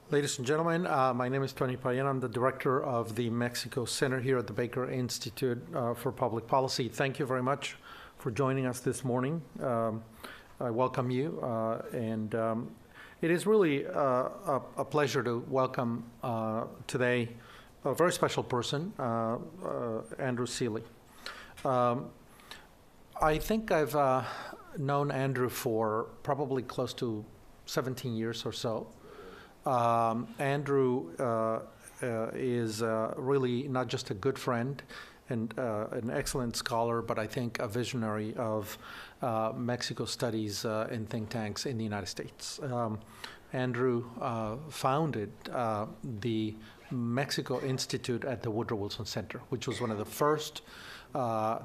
Ladies and gentlemen, my name is Tony Payan. I'm the director of the Mexico Center here at the Baker Institute for Public Policy. Thank you very much for joining us this morning. I welcome you, and it is really a pleasure to welcome today a very special person, Andrew Selee. I think I've known Andrew for probably close to 17 years or so. Andrew is really not just a good friend and an excellent scholar, but I think a visionary of Mexico studies and think tanks in the United States. Andrew founded the Mexico Institute at the Woodrow Wilson Center, which was one of the first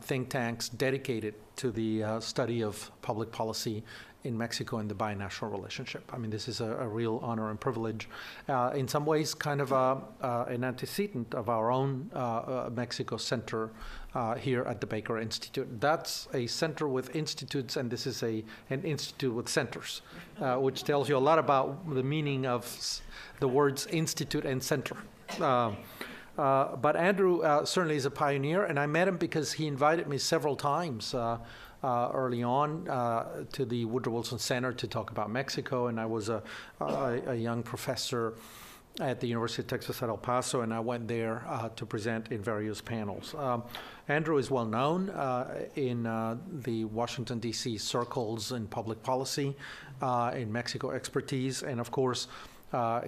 think tanks dedicated to the study of public policy in Mexico and the binational relationship. I mean, this is a real honor and privilege. In some ways, kind of an antecedent of our own Mexico Center here at the Baker Institute. That's a center with institutes, and this is an institute with centers, which tells you a lot about the meaning of the words institute and center. But Andrew certainly is a pioneer, and I met him because he invited me several times early on to the Woodrow Wilson Center to talk about Mexico, and I was a young professor at the University of Texas at El Paso, and I went there to present in various panels. Andrew is well known in the Washington, D.C. circles in public policy, in Mexico expertise, and of course,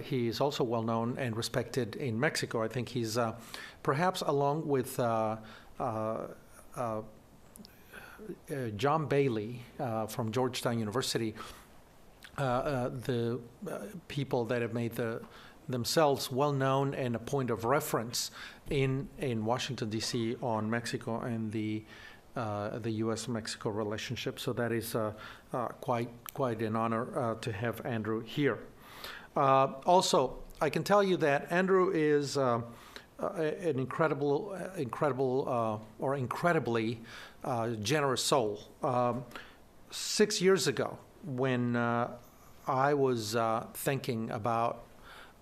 he is also well known and respected in Mexico. I think he's perhaps along with John Bailey from Georgetown University, the people that have made themselves well known and a point of reference in Washington, D.C. on Mexico and the USMCA relationship. So that is quite an honor to have Andrew here. Also, I can tell you that Andrew is an incredibly generous soul. 6 years ago, when I was thinking about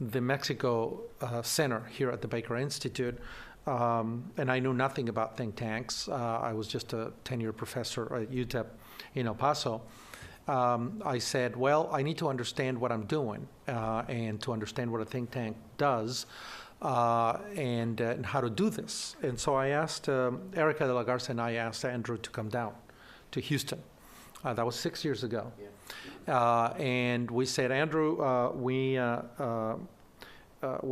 the Mexico Center here at the Baker Institute, and I knew nothing about think tanks. I was just a 10-year professor at UTEP in El Paso. I said, well, I need to understand what I'm doing and to understand what a think tank does and how to do this. And so I asked Erica de la Garza, and I asked Andrew to come down to Houston. That was 6 years ago. Yeah. And we said, Andrew, we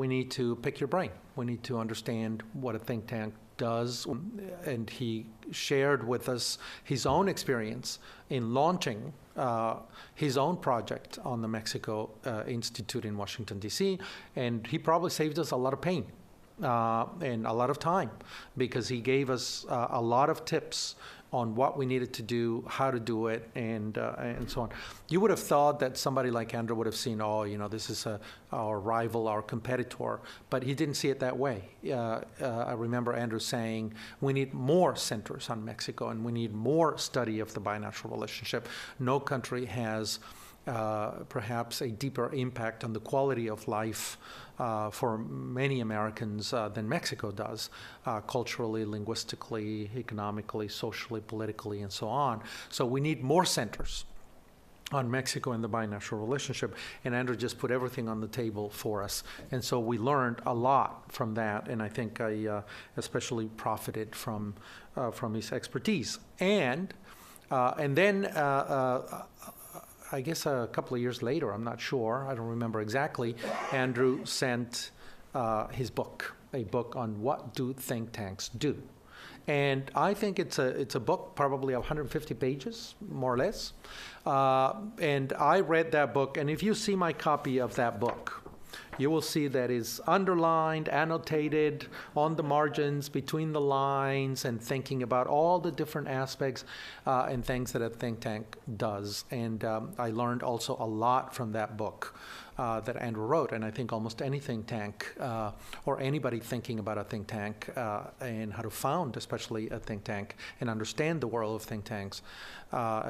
need to pick your brain. We need to understand what a think tank does. And he shared with us his own experience in launching his own project on the Mexico Institute in Washington, D.C., and he probably saved us a lot of pain and a lot of time because he gave us a lot of tips on what we needed to do, how to do it, and so on. You would have thought that somebody like Andrew would have seen, oh, this is our rival, our competitor, but he didn't see it that way. I remember Andrew saying, we need more centers on Mexico, and we need more study of the binational relationship. No country has perhaps a deeper impact on the quality of life for many Americans than Mexico does, culturally, linguistically, economically, socially, politically, and so on. So we need more centers on Mexico and the binational relationship, and Andrew just put everything on the table for us. And so we learned a lot from that, and I think I especially profited from his expertise. And then I guess a couple of years later, I'm not sure, I don't remember exactly, Andrew sent his book, a book on what do think tanks do. And I think it's a book, probably 150 pages, more or less. And I read that book, and if you see my copy of that book, you will see that it's underlined, annotated on the margins, between the lines, and thinking about all the different aspects and things that a think tank does. And I learned also a lot from that book. that Andrew wrote. And I think almost any think tank or anybody thinking about a think tank and how to found, especially a think tank, and understand the world of think tanks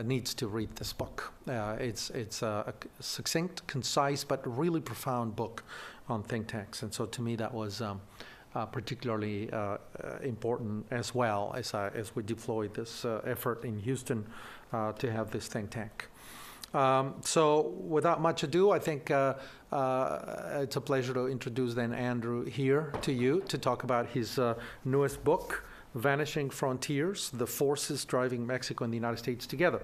needs to read this book. It's a succinct, concise, but really profound book on think tanks. And so to me, that was particularly important as well as we deployed this effort in Houston to have this think tank. So without much ado, I think it's a pleasure to introduce then Andrew here to you to talk about his newest book, Vanishing Frontiers, The Forces Driving Mexico and the United States Together.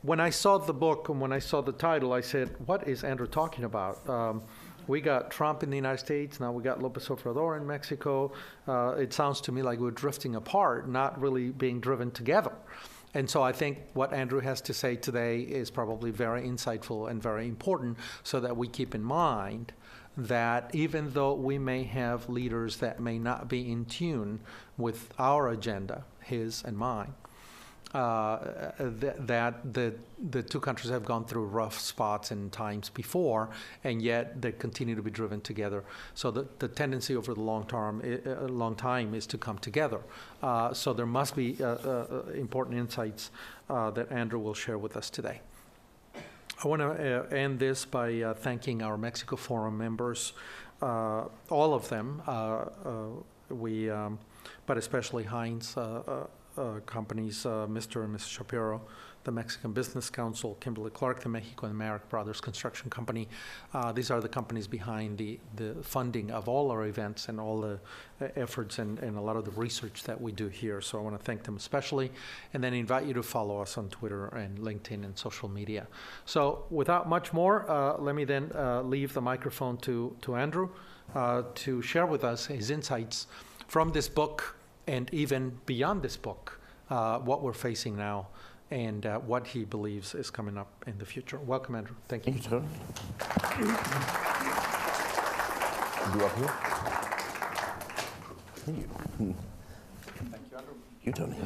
When I saw the book and when I saw the title, I said, what is Andrew talking about? We got Trump in the United States, now we got Lopez Obrador in Mexico. It sounds to me like we're drifting apart, not really being driven together. And so I think what Andrew has to say today is probably very insightful and very important, so that we keep in mind that even though we may have leaders that may not be in tune with our agenda, his and mine, that the two countries have gone through rough spots and times before, and yet they continue to be driven together. So the tendency over the long time is to come together. So there must be important insights that Andrew will share with us today. I want to end this by thanking our Mexico Forum members, all of them, but especially Heinz companies, Mr. and Mrs. Shapiro, the Mexican Business Council, Kimberly Clark, the Mexico and Merrick Brothers Construction Company. These are the companies behind the funding of all our events and all the efforts and a lot of the research that we do here. So I want to thank them especially, and then invite you to follow us on Twitter and LinkedIn and social media. So without much more, let me then leave the microphone to Andrew to share with us his insights from this book, and even beyond this book, what we're facing now and what he believes is coming up in the future. Welcome, Andrew. Thank you. Thank you, Tony. You up here? Thank you. Thank you, Andrew. You, Tony.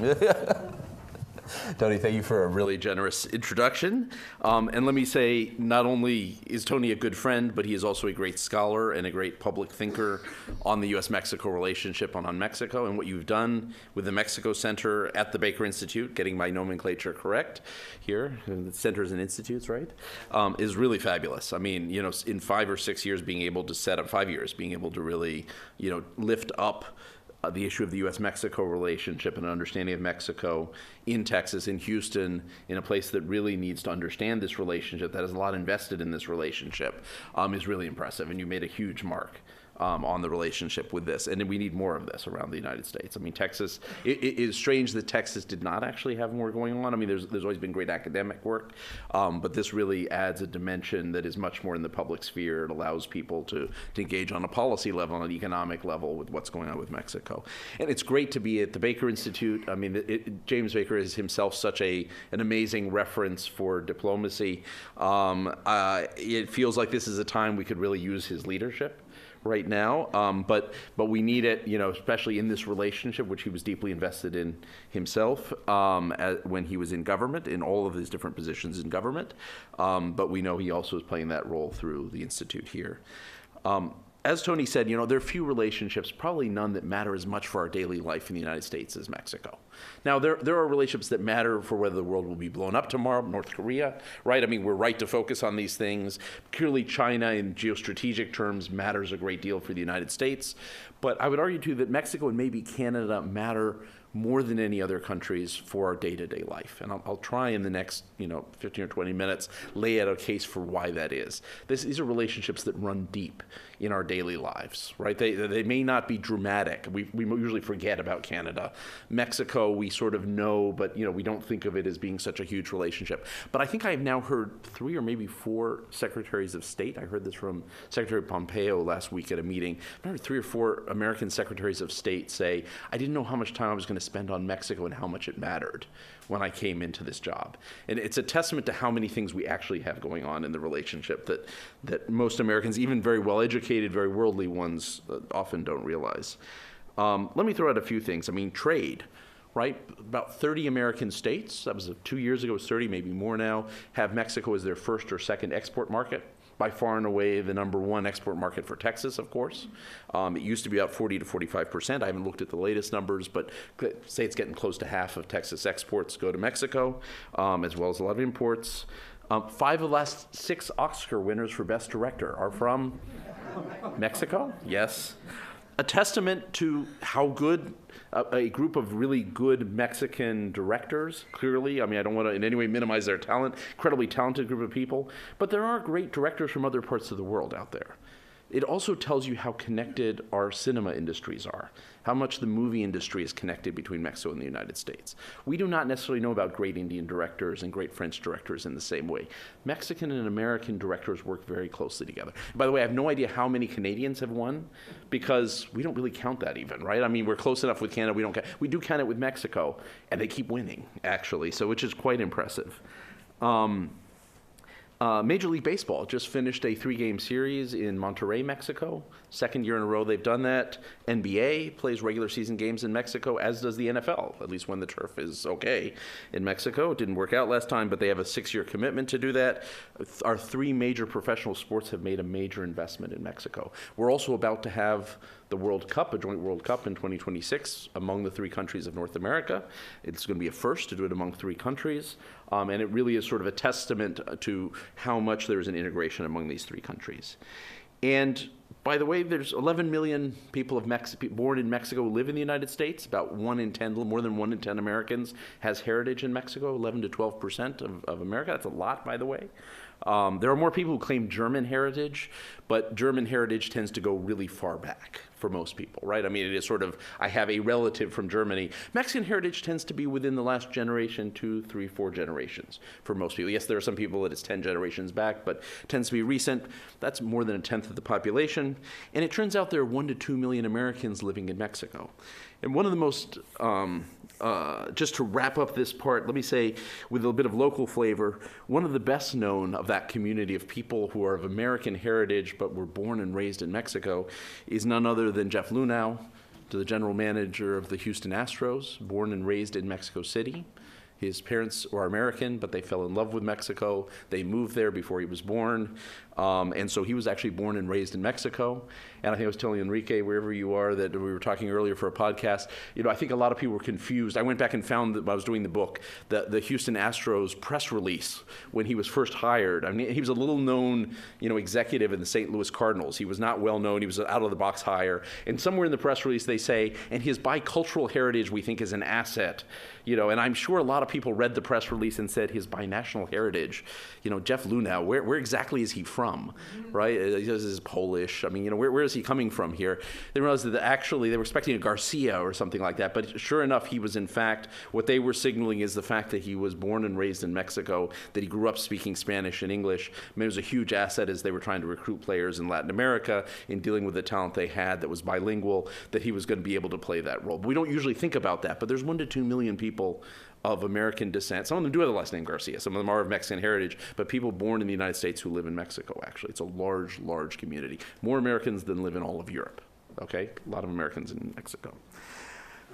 Tony, thank you for a really generous introduction. And let me say, not only is Tony a good friend, but he is also a great scholar and a great public thinker on the U.S.-Mexico relationship and on Mexico. And what you've done with the Mexico Center at the Baker Institute, getting my nomenclature correct here, centers and institutes, right, is really fabulous. I mean, you know, in 5 or 6 years, being able to set up 5 years, being able to really, you know, lift up the issue of the U.S.-Mexico relationship and an understanding of Mexico in Texas, in Houston, in a place that really needs to understand this relationship, that has a lot invested in this relationship, is really impressive. And you made a huge mark on the relationship with this. And we need more of this around the United States. I mean, Texas, it is strange that Texas did not actually have more going on. I mean, there's always been great academic work, but this really adds a dimension that is much more in the public sphere. It allows people to engage on a policy level, on an economic level with what's going on with Mexico. And it's great to be at the Baker Institute. I mean, James Baker is himself such an amazing reference for diplomacy. It feels like this is a time we could really use his leadership right now, but we need it, you know, especially in this relationship, which he was deeply invested in himself when he was in government, in all of his different positions in government. But we know he also is playing that role through the Institute here. As Tony said, you know, there are few relationships, probably none, that matter as much for our daily life in the United States as Mexico. Now, there are relationships that matter for whether the world will be blown up tomorrow, North Korea, right? I mean, we're right to focus on these things. Clearly, China in geostrategic terms matters a great deal for the United States. But I would argue, too, that Mexico and maybe Canada matter more than any other countries for our day-to-day life. And I'll try in the next, 15 or 20 minutes, lay out a case for why that is. These are relationships that run deep in our daily lives, right? They may not be dramatic. We usually forget about Canada. Mexico, we sort of know, but we don't think of it as being such a huge relationship. But I think I've now heard 3 or maybe 4 secretaries of state. I heard this from Secretary Pompeo last week at a meeting. I heard 3 or 4 American secretaries of state say, I didn't know how much time I was going to spend on Mexico and how much it mattered when I came into this job. And it's a testament to how many things we actually have going on in the relationship that most Americans, even very well-educated, very worldly ones, often don't realize. Let me throw out a few things. I mean, trade, right? About 30 American states, that was 2 years ago, it was 30, maybe more now, have Mexico as their first or second export market. by far and away the #1 export market for Texas, of course. It used to be about 40 to 45%. I haven't looked at the latest numbers, but say it's getting close to half of Texas exports go to Mexico, as well as a lot of imports. 5 of the last 6 Oscar winners for Best Director are from Mexico, yes. A testament to how good a group of really good Mexican directors, clearly. I mean, I don't want to in any way minimize their talent, incredibly talented group of people, but there are great directors from other parts of the world out there. It also tells you how connected our cinema industries are, how much the movie industry is connected between Mexico and the United States. We do not necessarily know about great Indian directors and great French directors in the same way. Mexican and American directors work very closely together. By the way, I have no idea how many Canadians have won, because we don't really count that even, right? I mean, we're close enough with Canada, we don't count. We do count it with Mexico, and they keep winning, actually, so which is quite impressive. Major League Baseball just finished a 3-game series in Monterrey, Mexico. Second year in a row they've done that. NBA plays regular season games in Mexico, as does the NFL, at least when the turf is okay in Mexico. It didn't work out last time, but they have a 6-year commitment to do that. Our 3 major professional sports have made a major investment in Mexico. We're also about to have the World Cup, a joint World Cup in 2026 among the 3 countries of North America. It's going to be a first to do it among 3 countries. And it really is sort of a testament to how much there's an integration among these 3 countries. And by the way, there's 11 million people born in Mexico who live in the United States. About 1 in 10, more than 1 in 10 Americans has heritage in Mexico, 11 to 12% of America. That's a lot, by the way. There are more people who claim German heritage, but German heritage tends to go really far back for most people, right? I mean, it is sort of, I have a relative from Germany. Mexican heritage tends to be within the last generation, 2, 3, 4 generations for most people. Yes, there are some people that it's 10 generations back, but it tends to be recent. That's more than 1/10 of the population. And it turns out there are 1 to 2 million Americans living in Mexico. And one of the most, just to wrap up this part, let me say with a bit of local flavor, one of the best known of that community of people who are of American heritage but were born and raised in Mexico is none other than Jeff Lunau, the general manager of the Houston Astros, born and raised in Mexico City. His parents were American, but they fell in love with Mexico. They moved there before he was born. And so he was actually born and raised in Mexico. And I think I was telling Enrique, wherever you are, that we were talking earlier for a podcast, you know, I think a lot of people were confused. I went back and found that while I was doing the book, the Houston Astros press release when he was first hired. I mean, he was a little known, you know, executive in the St. Louis Cardinals. He was not well known. He was an out of the box hire. And somewhere in the press release they say, and his bicultural heritage we think is an asset. You know, and I'm sure a lot of people read the press release and said his binational heritage. You know, Jeff Lunau, where exactly is he from, right? He says he's Polish. I mean, you know, where is he coming from here? They realized that actually they were expecting a Garcia or something like that, but sure enough, he was in fact, what they were signaling is the fact that he was born and raised in Mexico, that he grew up speaking Spanish and English. I mean, it was a huge asset as they were trying to recruit players in Latin America in dealing with the talent they had that was bilingual, that he was going to be able to play that role. But we don't usually think about that, but there's 1 to 2 million people of American descent. Some of them do have the last name Garcia. Some of them are of Mexican heritage, but people born in the United States who live in Mexico, actually. It's a large, large community. More Americans than live in all of Europe, okay? A lot of Americans in Mexico.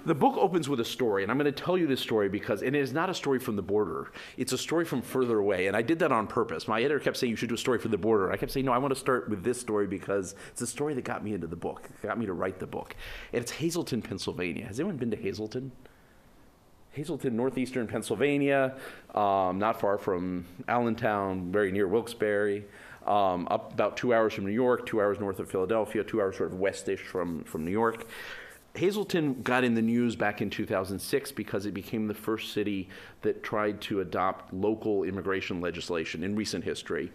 The book opens with a story, and I'm going to tell you this story because it is not a story from the border. It's a story from further away, and I did that on purpose. My editor kept saying, you should do a story from the border. I kept saying, no, I want to start with this story because it's the story that got me into the book, got me to write the book. And it's Hazleton, Pennsylvania. Has anyone been to Hazleton? Hazleton, northeastern Pennsylvania, not far from Allentown, very near Wilkes-Barre, up about 2 hours from New York, 2 hours north of Philadelphia, 2 hours sort of westish from New York. Hazleton got in the news back in 2006 because it became the first city that tried to adopt local immigration legislation in recent history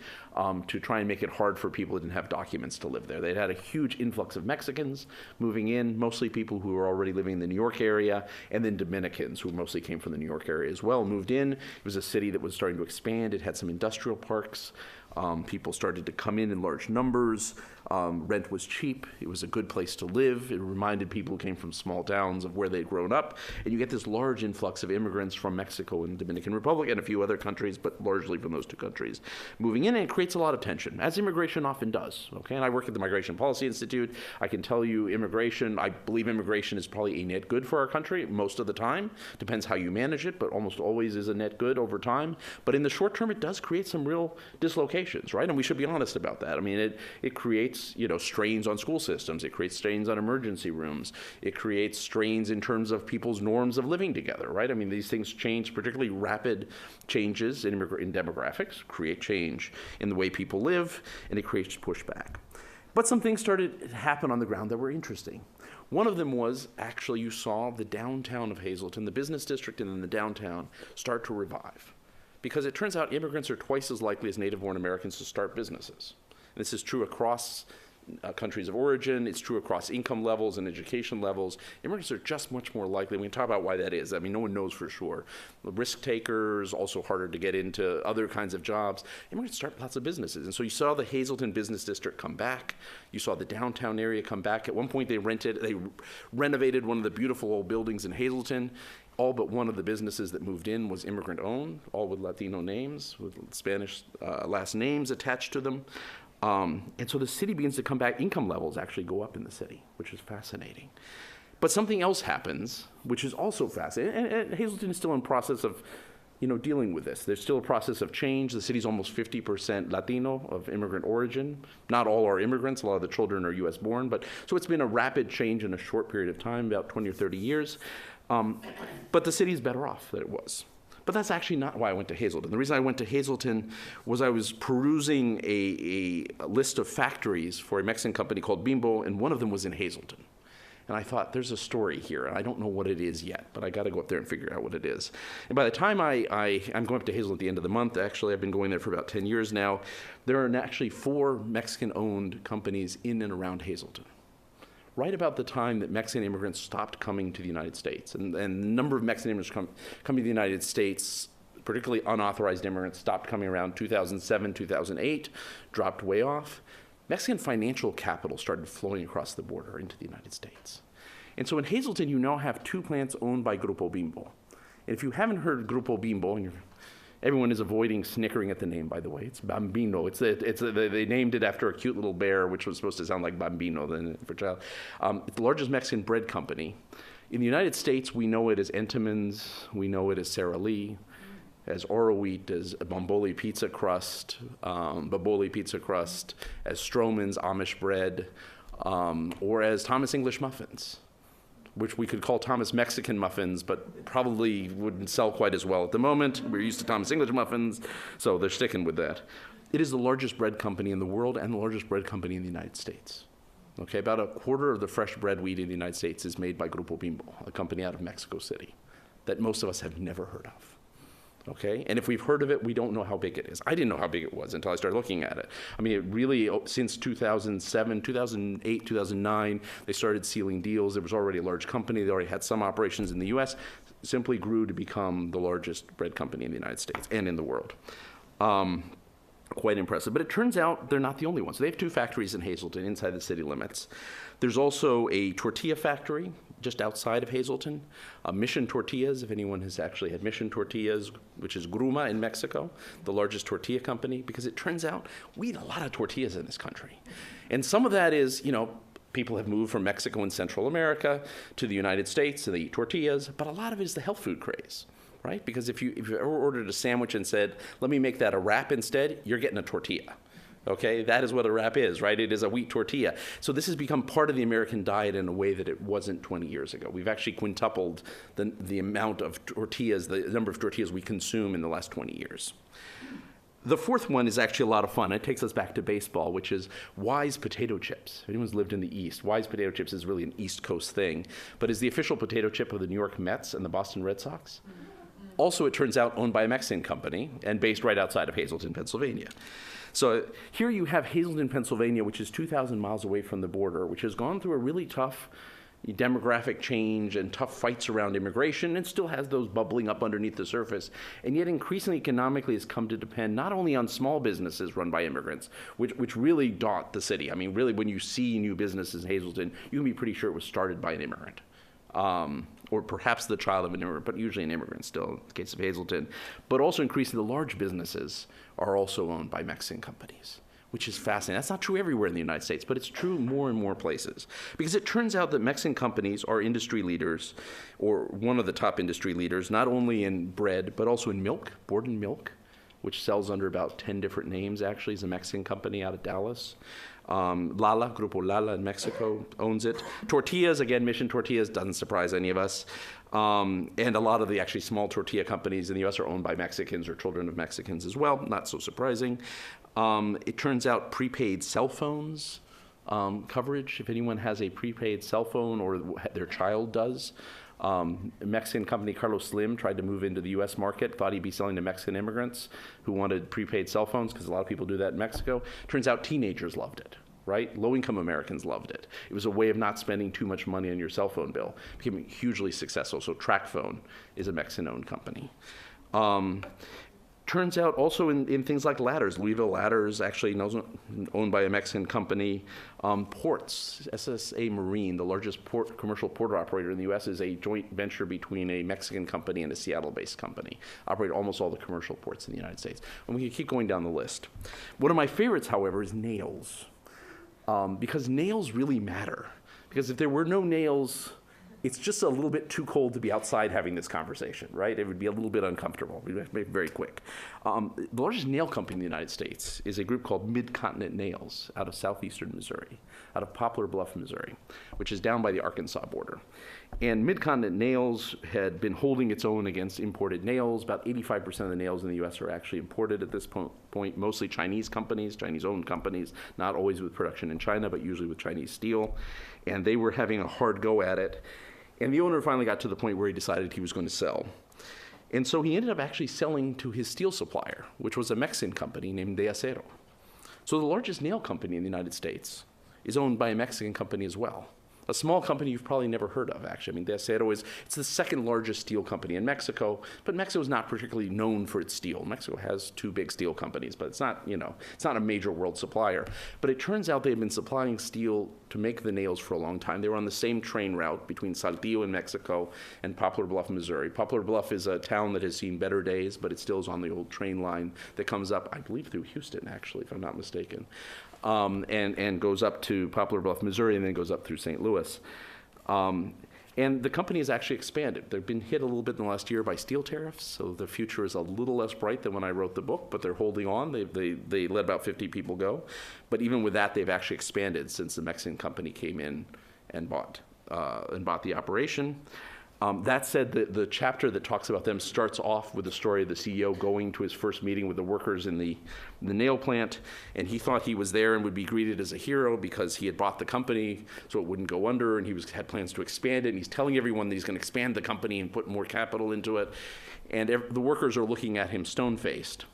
to try and make it hard for people who didn't have documents to live there. They'd had a huge influx of Mexicans moving in, mostly people who were already living in the New York area, and then Dominicans, who mostly came from the New York area as well, moved in. It was a city that was starting to expand. It had some industrial parks. People started to come in large numbers. Rent was cheap. It was a good place to live. It reminded people who came from small towns of where they'd grown up. And you get this large influx of immigrants from Mexico and the Dominican Republic and a few other countries, but largely from those 2 countries moving in, and it creates a lot of tension, as immigration often does. Okay, and I work at the Migration Policy Institute. I can tell you I believe immigration is probably a net good for our country most of the time. Depends how you manage it, but almost always is a net good over time. But in the short term, it does create some real dislocation. locations, right? And we should be honest about that. I mean, it creates, strains on school systems. It creates strains on emergency rooms. It creates strains in terms of people's norms of living together, right? I mean, these things change, particularly rapid changes in demographics, create change in the way people live, and it creates pushback. But some things started to happen on the ground that were interesting. One of them was actually you saw the downtown of Hazleton, the business district and then the downtown, start to revive. Because it turns out immigrants are twice as likely as native-born Americans to start businesses. And this is true across countries of origin. It's true across income levels and education levels. Immigrants are just much more likely. We can talk about why that is. I mean, no one knows for sure. Risk takers, also harder to get into other kinds of jobs. Immigrants start lots of businesses. And so you saw the Hazleton business district come back. You saw the downtown area come back. At one point they renovated one of the beautiful old buildings in Hazleton. All but one of the businesses that moved in was immigrant-owned, all with Latino names, with Spanish last names attached to them. And so the city begins to come back. Income levels actually go up in the city, which is fascinating. But something else happens, which is also fascinating. And Hazleton is still in process of, dealing with this. There's still a process of change. The city's almost 50% Latino of immigrant origin. Not all are immigrants. A lot of the children are U.S. born. So it's been a rapid change in a short period of time, about 20 or 30 years. But the city's better off than it was. But that's actually not why I went to Hazleton. The reason I went to Hazleton was I was perusing a list of factories for a Mexican company called Bimbo, and one of them was in Hazleton. And I thought, there's a story here, and I don't know what it is yet, but I got to go up there and figure out what it is. And by the time I'm going up to Hazleton at the end of the month, actually, I've been going there for about 10 years now, there are actually 4 Mexican-owned companies in and around Hazleton. Right about the time that Mexican immigrants stopped coming to the United States, and the number of Mexican immigrants coming to the United States, particularly unauthorized immigrants, stopped coming around 2007, 2008, dropped way off. Mexican financial capital started flowing across the border into the United States. And so in Hazleton, you now have 2 plants owned by Grupo Bimbo. And if you haven't heard Grupo Bimbo, and everyone is avoiding snickering at the name, by the way. It's Bambino. They named it after a cute little bear, which was supposed to sound like Bambino for a child. It's the largest Mexican bread company. In the United States, we know it as Entenmann's. We know it as Selee, as Oro Wheat, as Bomboli Pizza Crust, Baboli Pizza Crust, as Stroman's Amish Bread, or as Thomas English Muffins, which we could call Thomas Mexican Muffins, but probably wouldn't sell quite as well at the moment. We're used to Thomas English Muffins, so they're sticking with that. It is the largest bread company in the world and the largest bread company in the United States. Okay, about a quarter of the fresh bread wheat in the United States is made by Grupo Bimbo, a company out of Mexico City that most of us have never heard of. Okay, and if we've heard of it, we don't know how big it is. I didn't know how big it was until I started looking at it. I mean, it really, since 2007, 2008, 2009, they started sealing deals. There was already a large company. They already had some operations in the U.S., simply grew to become the largest bread company in the United States and in the world. Quite impressive. But it turns out they're not the only ones. They have 2 factories in Hazleton inside the city limits. There's also a tortilla factory just outside of Hazleton, Mission Tortillas, if anyone has actually had Mission Tortillas, which is Gruma in Mexico, the largest tortilla company, because it turns out we eat a lot of tortillas in this country. And some of that is, people have moved from Mexico and Central America to the United States, and they eat tortillas, but a lot of it is the health food craze. Right? Because if you ever ordered a sandwich and said, let me make that a wrap instead, you're getting a tortilla. Okay? That is what a wrap is, right? It is a wheat tortilla. So this has become part of the American diet in a way that it wasn't 20 years ago. We've actually quintupled the amount of tortillas, the number of tortillas we consume in the last 20 years. The fourth one is actually a lot of fun. It takes us back to baseball, which is Wise potato chips. If anyone's lived in the East, Wise potato chips is really an East Coast thing, but is the official potato chip of the New York Mets and the Boston Red Sox. Also, it turns out, owned by a Mexican company and based right outside of Hazleton, Pennsylvania. So here you have Hazleton, Pennsylvania, which is 2,000 miles away from the border, which has gone through a really tough demographic change and tough fights around immigration, and still has those bubbling up underneath the surface, and yet increasingly economically has come to depend not only on small businesses run by immigrants, which really daunt the city. I mean, really, when you see new businesses in Hazleton, you can be pretty sure it was started by an immigrant. Or perhaps the child of an immigrant, but usually an immigrant still, in the case of Hazleton. But also increasingly, the large businesses are also owned by Mexican companies, which is fascinating. That's not true everywhere in the United States, but it's true more and more places. Because it turns out that Mexican companies are industry leaders, or one of the top industry leaders, not only in bread, but also in milk, Borden milk. which sells under about 10 different names, actually. It's a Mexican company out of Dallas. Lala, Grupo Lala in Mexico owns it. Tortillas, again, Mission Tortillas, doesn't surprise any of us. And a lot of the actually small tortilla companies in the US are owned by Mexicans or children of Mexicans as well, not so surprising. It turns out prepaid cell phones coverage, if anyone has a prepaid cell phone or their child does. A Mexican company, Carlos Slim, tried to move into the US market, thought he'd be selling to Mexican immigrants who wanted prepaid cell phones, because a lot of people do that in Mexico. Turns out teenagers loved it, right? Low-income Americans loved it. It was a way of not spending too much money on your cell phone bill. It became hugely successful. So TracFone is a Mexican-owned company. Turns out also in things like ladders, Louisville Ladders, actually owned by a Mexican company. Ports, SSA Marine, the largest commercial port operator in the U.S., is a joint venture between a Mexican company and a Seattle-based company. Operate almost all the commercial ports in the United States. And we can keep going down the list. One of my favorites, however, is nails. Because nails really matter. Because if there were no nails, it's just a little bit too cold to be outside having this conversation, right? It would be a little bit uncomfortable. We'd have to make it very quick. The largest nail company in the United States is a group called Mid-Continent Nails out of southeastern Missouri, out of Poplar Bluff, Missouri, which is down by the Arkansas border. And Mid-Continent Nails had been holding its own against imported nails. About 85% of the nails in the U.S. are actually imported at this point, mostly Chinese companies, Chinese-owned companies, not always with production in China, but usually with Chinese steel. And they were having a hard go at it. And the owner finally got to the point where he decided he was going to sell. And so he ended up actually selling to his steel supplier, which was a Mexican company named Acero. So the largest nail company in the United States is owned by a Mexican company as well. A small company you've probably never heard of, actually. I mean, Acero it's the second largest steel company in Mexico, but Mexico is not particularly known for its steel. Mexico has two big steel companies, but it's not a major world supplier. But it turns out they've been supplying steel to make the nails for a long time. They were on the same train route between Saltillo in Mexico and Poplar Bluff, Missouri. Poplar Bluff is a town that has seen better days, but it still is on the old train line that comes up, I believe, through Houston, actually, if I'm not mistaken. And goes up to Poplar Bluff, Missouri, and then goes up through St. Louis. And the company has actually expanded. They've been hit a little bit in the last year by steel tariffs, so the future is a little less bright than when I wrote the book, but they're holding on. They let about 50 people go. But even with that, they've actually expanded since the Mexican company came in and bought the operation. That said, the chapter that talks about them starts off with the story of the CEO going to his first meeting with the workers in the nail plant, and he thought he was there and would be greeted as a hero because he had bought the company so it wouldn't go under, and he had plans to expand it, and he's telling everyone that he's going to expand the company and put more capital into it, and the workers are looking at him stone-faced.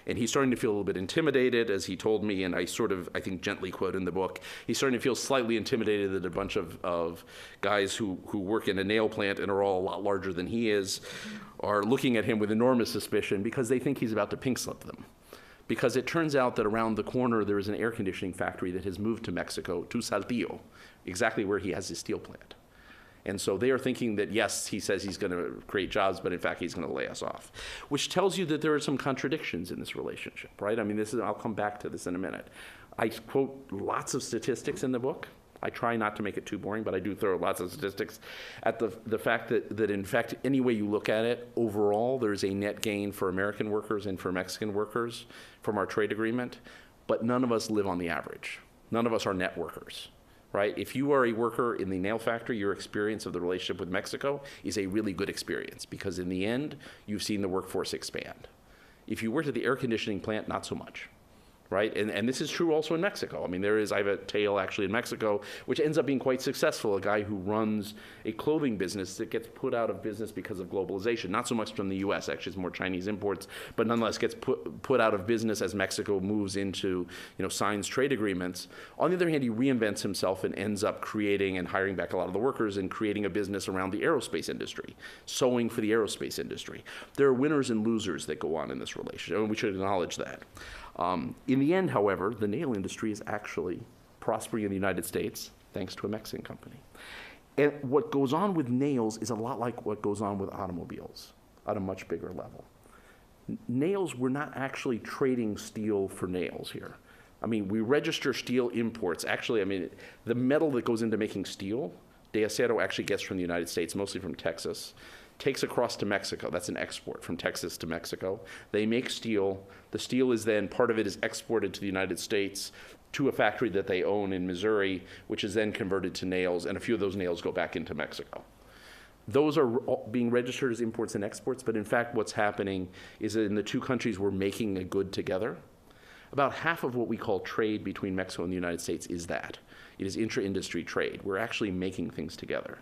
And he's starting to feel a little bit intimidated, as he told me, and I think, gently quote in the book, he's starting to feel slightly intimidated that a bunch of guys who work in a nail plant and are all a lot larger than he is are looking at him with enormous suspicion because they think he's about to pink slip them. Because it turns out that around the corner there is an air conditioning factory that has moved to Mexico, to Saltillo, exactly where he has his steel plant. And so they are thinking that, yes, he says he's going to create jobs, but in fact he's going to lay us off, which tells you that there are some contradictions in this relationship, right? I mean, I'll come back to this in a minute. I quote lots of statistics in the book. I try not to make it too boring, but I do throw lots of statistics at the fact that in fact, any way you look at it, overall, there's a net gain for American workers and for Mexican workers from our trade agreement, but none of us live on the average. None of us are net workers. Right? If you are a worker in the nail factory, your experience of the relationship with Mexico is a really good experience because in the end, you've seen the workforce expand. If you worked at the air conditioning plant, not so much. Right? And this is true also in Mexico. I mean, I have a tale actually in Mexico, which ends up being quite successful, a guy who runs a clothing business that gets put out of business because of globalization. Not so much from the US, actually it's more Chinese imports, but nonetheless gets put out of business as Mexico moves into, signs trade agreements. On the other hand, he reinvents himself and ends up creating and hiring back a lot of the workers and creating a business around the aerospace industry, sewing for the aerospace industry. There are winners and losers that go on in this relationship, and we should acknowledge that. In the end, however, the nail industry is actually prospering in the United States thanks to a Mexican company. And what goes on with nails is a lot like what goes on with automobiles at a much bigger level. Nails, we're not actually trading steel for nails here. I mean, we register steel imports. Actually, I mean, the metal that goes into making steel, De Acero actually gets from the United States, mostly from Texas. takes across to Mexico. That's an export from Texas to Mexico. They make steel. The steel is then, part of it is exported to the United States to a factory that they own in Missouri, which is then converted to nails, and a few of those nails go back into Mexico. Those are being registered as imports and exports, but in fact what's happening is that in the two countries we're making a good together. About half of what we call trade between Mexico and the United States is that. It is intra-industry trade. We're actually making things together.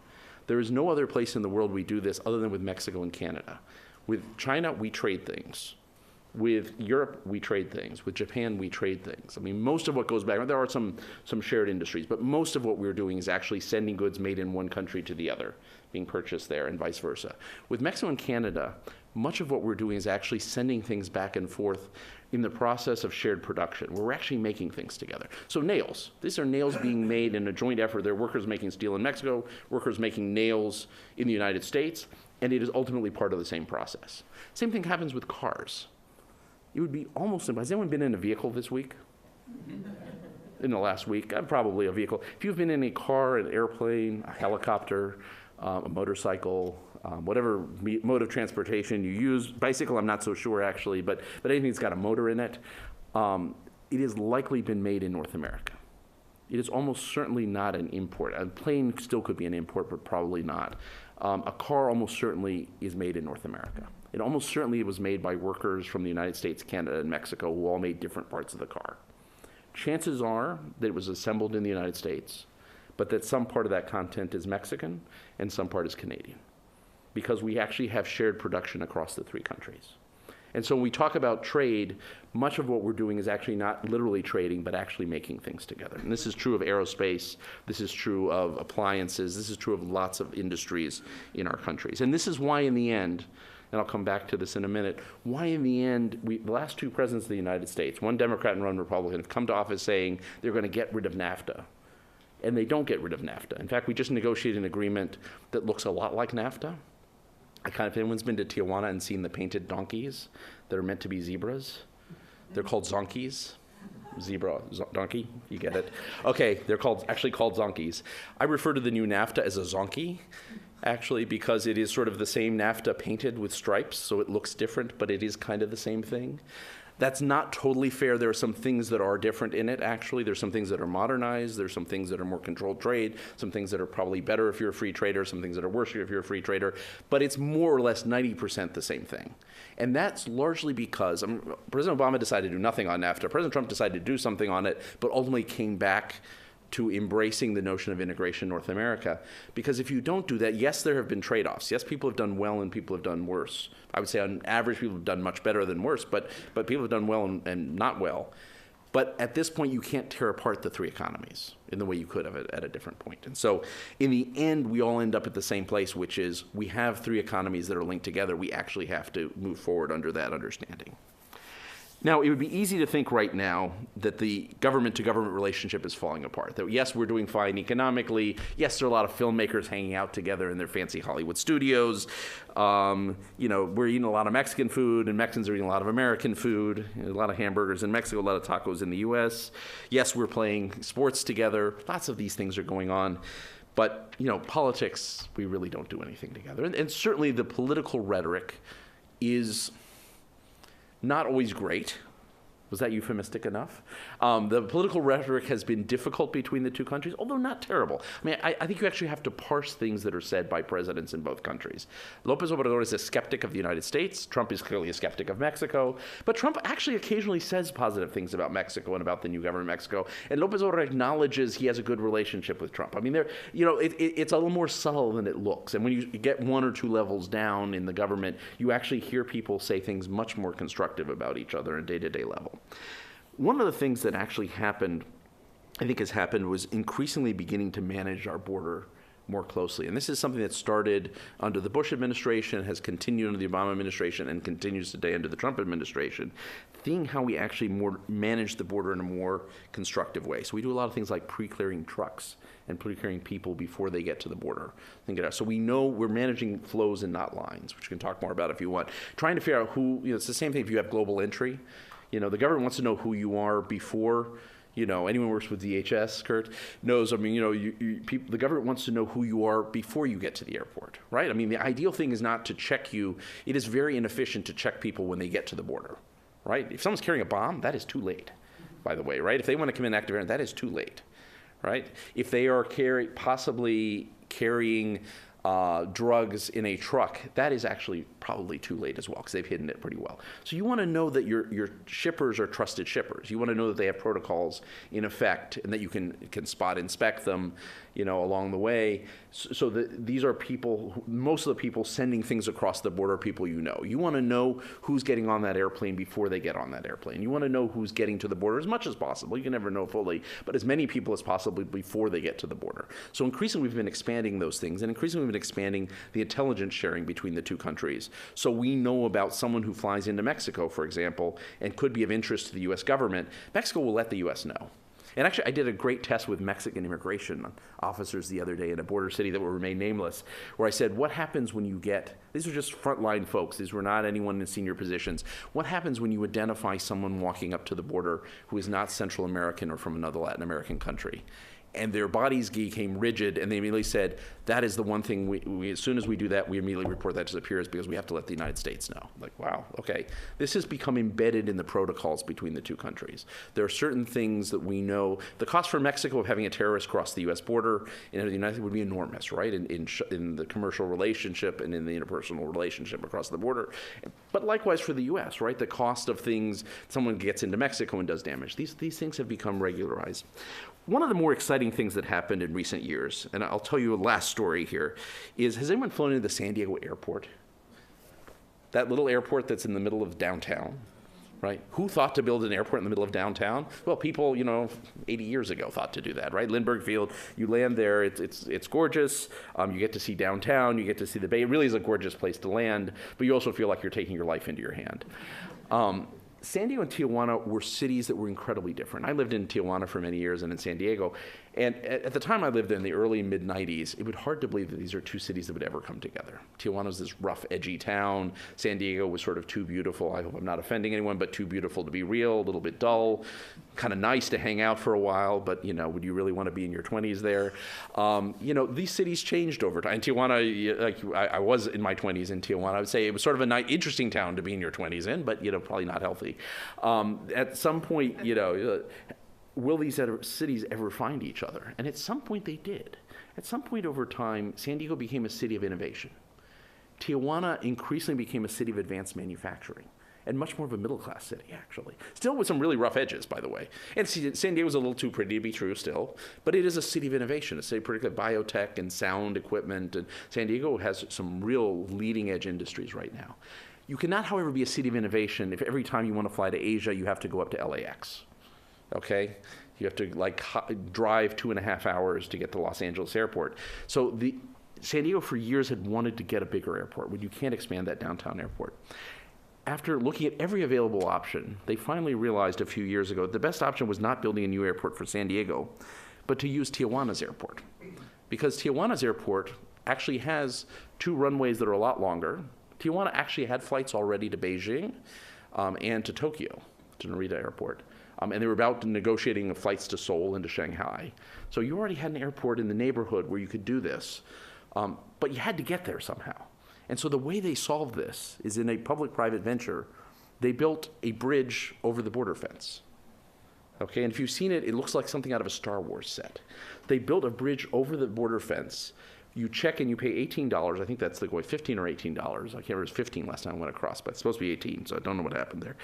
There is no other place in the world we do this other than with Mexico and Canada. With China, we trade things. With Europe, we trade things. With Japan, we trade things. I mean, most of what goes back, there are some shared industries, but most of what we're doing is actually sending goods made in one country to the other, being purchased there, and vice versa. With Mexico and Canada, much of what we're doing is actually sending things back and forth in the process of shared production, where we're actually making things together. So nails. These are nails being made in a joint effort. There are workers making steel in Mexico, workers making nails in the United States, and it is ultimately part of the same process. Same thing happens with cars. It would be almost simple. Has anyone been in a vehicle this week? In the last week? Probably a vehicle. If you've been in a car, an airplane, a helicopter, a motorcycle, whatever mode of transportation you use, bicycle I'm not so sure actually, but anything that's got a motor in it, it has likely been made in North America. It is almost certainly not an import. A plane still could be an import, but probably not. A car almost certainly is made in North America. It almost certainly was made by workers from the United States, Canada, and Mexico who all made different parts of the car. Chances are that it was assembled in the United States, but that some part of that content is Mexican and some part is Canadian, because we actually have shared production across the three countries. And so when we talk about trade, much of what we're doing is actually not literally trading, but actually making things together. And this is true of aerospace, this is true of appliances, this is true of lots of industries in our countries. And this is why in the end, and I'll come back to this in a minute, why in the end, the last two presidents of the United States, one Democrat and one Republican, have come to office saying they're going to get rid of NAFTA. And they don't get rid of NAFTA. In fact, we just negotiated an agreement that looks a lot like NAFTA. If anyone's been to Tijuana and seen the painted donkeys that are meant to be zebras, they're called zonkies. Zebra, donkey, you get it. Okay, they're actually called zonkies. I refer to the new NAFTA as a zonky, actually, because it is sort of the same NAFTA painted with stripes, so it looks different, but it is kind of the same thing. That's not totally fair. There are some things that are different in it, actually. There's some things that are modernized. There's some things that are more controlled trade, some things that are probably better if you're a free trader, some things that are worse if you're a free trader. But it's more or less 90% the same thing. And that's largely because President Obama decided to do nothing on NAFTA. President Trump decided to do something on it, but ultimately came back to embracing the notion of integration in North America. Because if you don't do that, yes, there have been trade-offs. Yes, people have done well and people have done worse. I would say on average, people have done much better than worse, but people have done well and not well. But at this point, you can't tear apart the three economies in the way you could have at a different point. And so in the end, we all end up at the same place, which is we have three economies that are linked together. We actually have to move forward under that understanding. Now, it would be easy to think right now that the government-to-government relationship is falling apart. That yes, we're doing fine economically. Yes, there are a lot of filmmakers hanging out together in their fancy Hollywood studios. We're eating a lot of Mexican food, and Mexicans are eating a lot of American food. A lot of hamburgers in Mexico, a lot of tacos in the U.S. Yes, we're playing sports together. Lots of these things are going on. But, politics, we really don't do anything together. And certainly the political rhetoric is not always great. Was that euphemistic enough? The political rhetoric has been difficult between the two countries, although not terrible. I mean, I think you actually have to parse things that are said by presidents in both countries. López Obrador is a skeptic of the United States. Trump is clearly a skeptic of Mexico. But Trump actually occasionally says positive things about Mexico and about the new government of Mexico. And López Obrador acknowledges he has a good relationship with Trump. I mean, it's a little more subtle than it looks. And when you get one or two levels down in the government, you actually hear people say things much more constructive about each other on a day-to-day level. One of the things that actually happened, was increasingly beginning to manage our border more closely. And this is something that started under the Bush administration, has continued under the Obama administration, and continues today under the Trump administration, seeing how we actually manage the border in a more constructive way. So we do a lot of things like pre-clearing trucks and pre-clearing people before they get to the border. So we know we're managing flows and not lines, which we can talk more about if you want. Trying to figure out who, it's the same thing if you have global entry. The government wants to know who you are before You know, anyone who works with DHS, Kurt, knows, I mean, you know, the government wants to know who you are before you get to the airport, right? I mean, the ideal thing is not to check you. It is very inefficient to check people when they get to the border, right? If someone's carrying a bomb, that is too late, by the way, right? If they want to come in active variant, that is too late, right? If they are possibly carrying drugs in a truck, that is actually probably too late as well, because they've hidden it pretty well. So you want to know that your shippers are trusted shippers. You want to know that they have protocols in effect and that you can spot inspect them, you know, along the way. So these are people, most of the people sending things across the border are people you know. You want to know who's getting on that airplane before they get on that airplane. You want to know who's getting to the border as much as possible. You can never know fully, but as many people as possible before they get to the border. So increasingly we've been expanding those things, and increasingly we've been expanding the intelligence sharing between the two countries. So we know about someone who flies into Mexico, for example, and could be of interest to the U.S. government. Mexico will let the U.S. know. And actually, I did a great test with Mexican immigration officers the other day in a border city that will remain nameless, where I said, what happens when you get, these are just frontline folks, these were not anyone in senior positions, what happens when you identify someone walking up to the border who is not Central American or from another Latin American country? And their bodies became rigid, and they immediately said, that is the one thing, we as soon as we do that, we immediately report that disappears because we have to let the United States know. Like, wow, okay. This has become embedded in the protocols between the two countries. There are certain things that we know. The cost for Mexico of having a terrorist cross the U.S. border in the United States would be enormous, right, in the commercial relationship and in the interpersonal relationship across the border. But likewise for the U.S., right, the cost of things, someone gets into Mexico and does damage. These things have become regularized. One of the more exciting things that happened in recent years, and I'll tell you a last story here, is has anyone flown into the San Diego airport? That little airport that's in the middle of downtown, right? Who thought to build an airport in the middle of downtown? Well, people, 80 years ago thought to do that, right? Lindbergh Field, you land there, it's gorgeous. You get to see downtown, you get to see the bay. It really is a gorgeous place to land, but you also feel like you're taking your life into your hand. San Diego and Tijuana were cities that were incredibly different. I lived in Tijuana for many years and in San Diego. And at the time I lived there in the early mid-90s, it was hard to believe that these are two cities that would ever come together. Tijuana was this rough, edgy town. San Diego was sort of too beautiful. I hope I'm not offending anyone, but too beautiful to be real, a little bit dull, kind of nice to hang out for a while, but, would you really want to be in your 20s there? These cities changed over time. In Tijuana, I was in my 20s in Tijuana. I would say it was sort of a nice, interesting town to be in your 20s in, but, probably not healthy. At some point, will these cities ever find each other? And at some point they did. At some point over time, San Diego became a city of innovation. Tijuana increasingly became a city of advanced manufacturing, and much more of a middle-class city, actually. Still with some really rough edges, by the way. And San Diego's a little too pretty to be true still, but it is a city of innovation, a city particularly biotech and sound equipment, and San Diego has some real leading-edge industries right now. You cannot, however, be a city of innovation if every time you want to fly to Asia, you have to go up to LAX. Okay? You have to drive 2.5 hours to get to Los Angeles airport. So San Diego for years had wanted to get a bigger airport, when you can't expand that downtown airport. After looking at every available option, they finally realized a few years ago that the best option was not building a new airport for San Diego, but to use Tijuana's airport. Because Tijuana's airport actually has 2 runways that are a lot longer. Tijuana actually had flights already to Beijing and to Tokyo, to Narita Airport. And they were about negotiating flights to Seoul and to Shanghai. So you already had an airport in the neighborhood where you could do this, but you had to get there somehow. And so the way they solved this is in a public-private venture, they built a bridge over the border fence. Okay, and if you've seen it, it looks like something out of a Star Wars set. They built a bridge over the border fence. You check and you pay $18. I think that's like $15 or $18. I can't remember, it was 15 last time I went across, but it's supposed to be 18, so I don't know what happened there.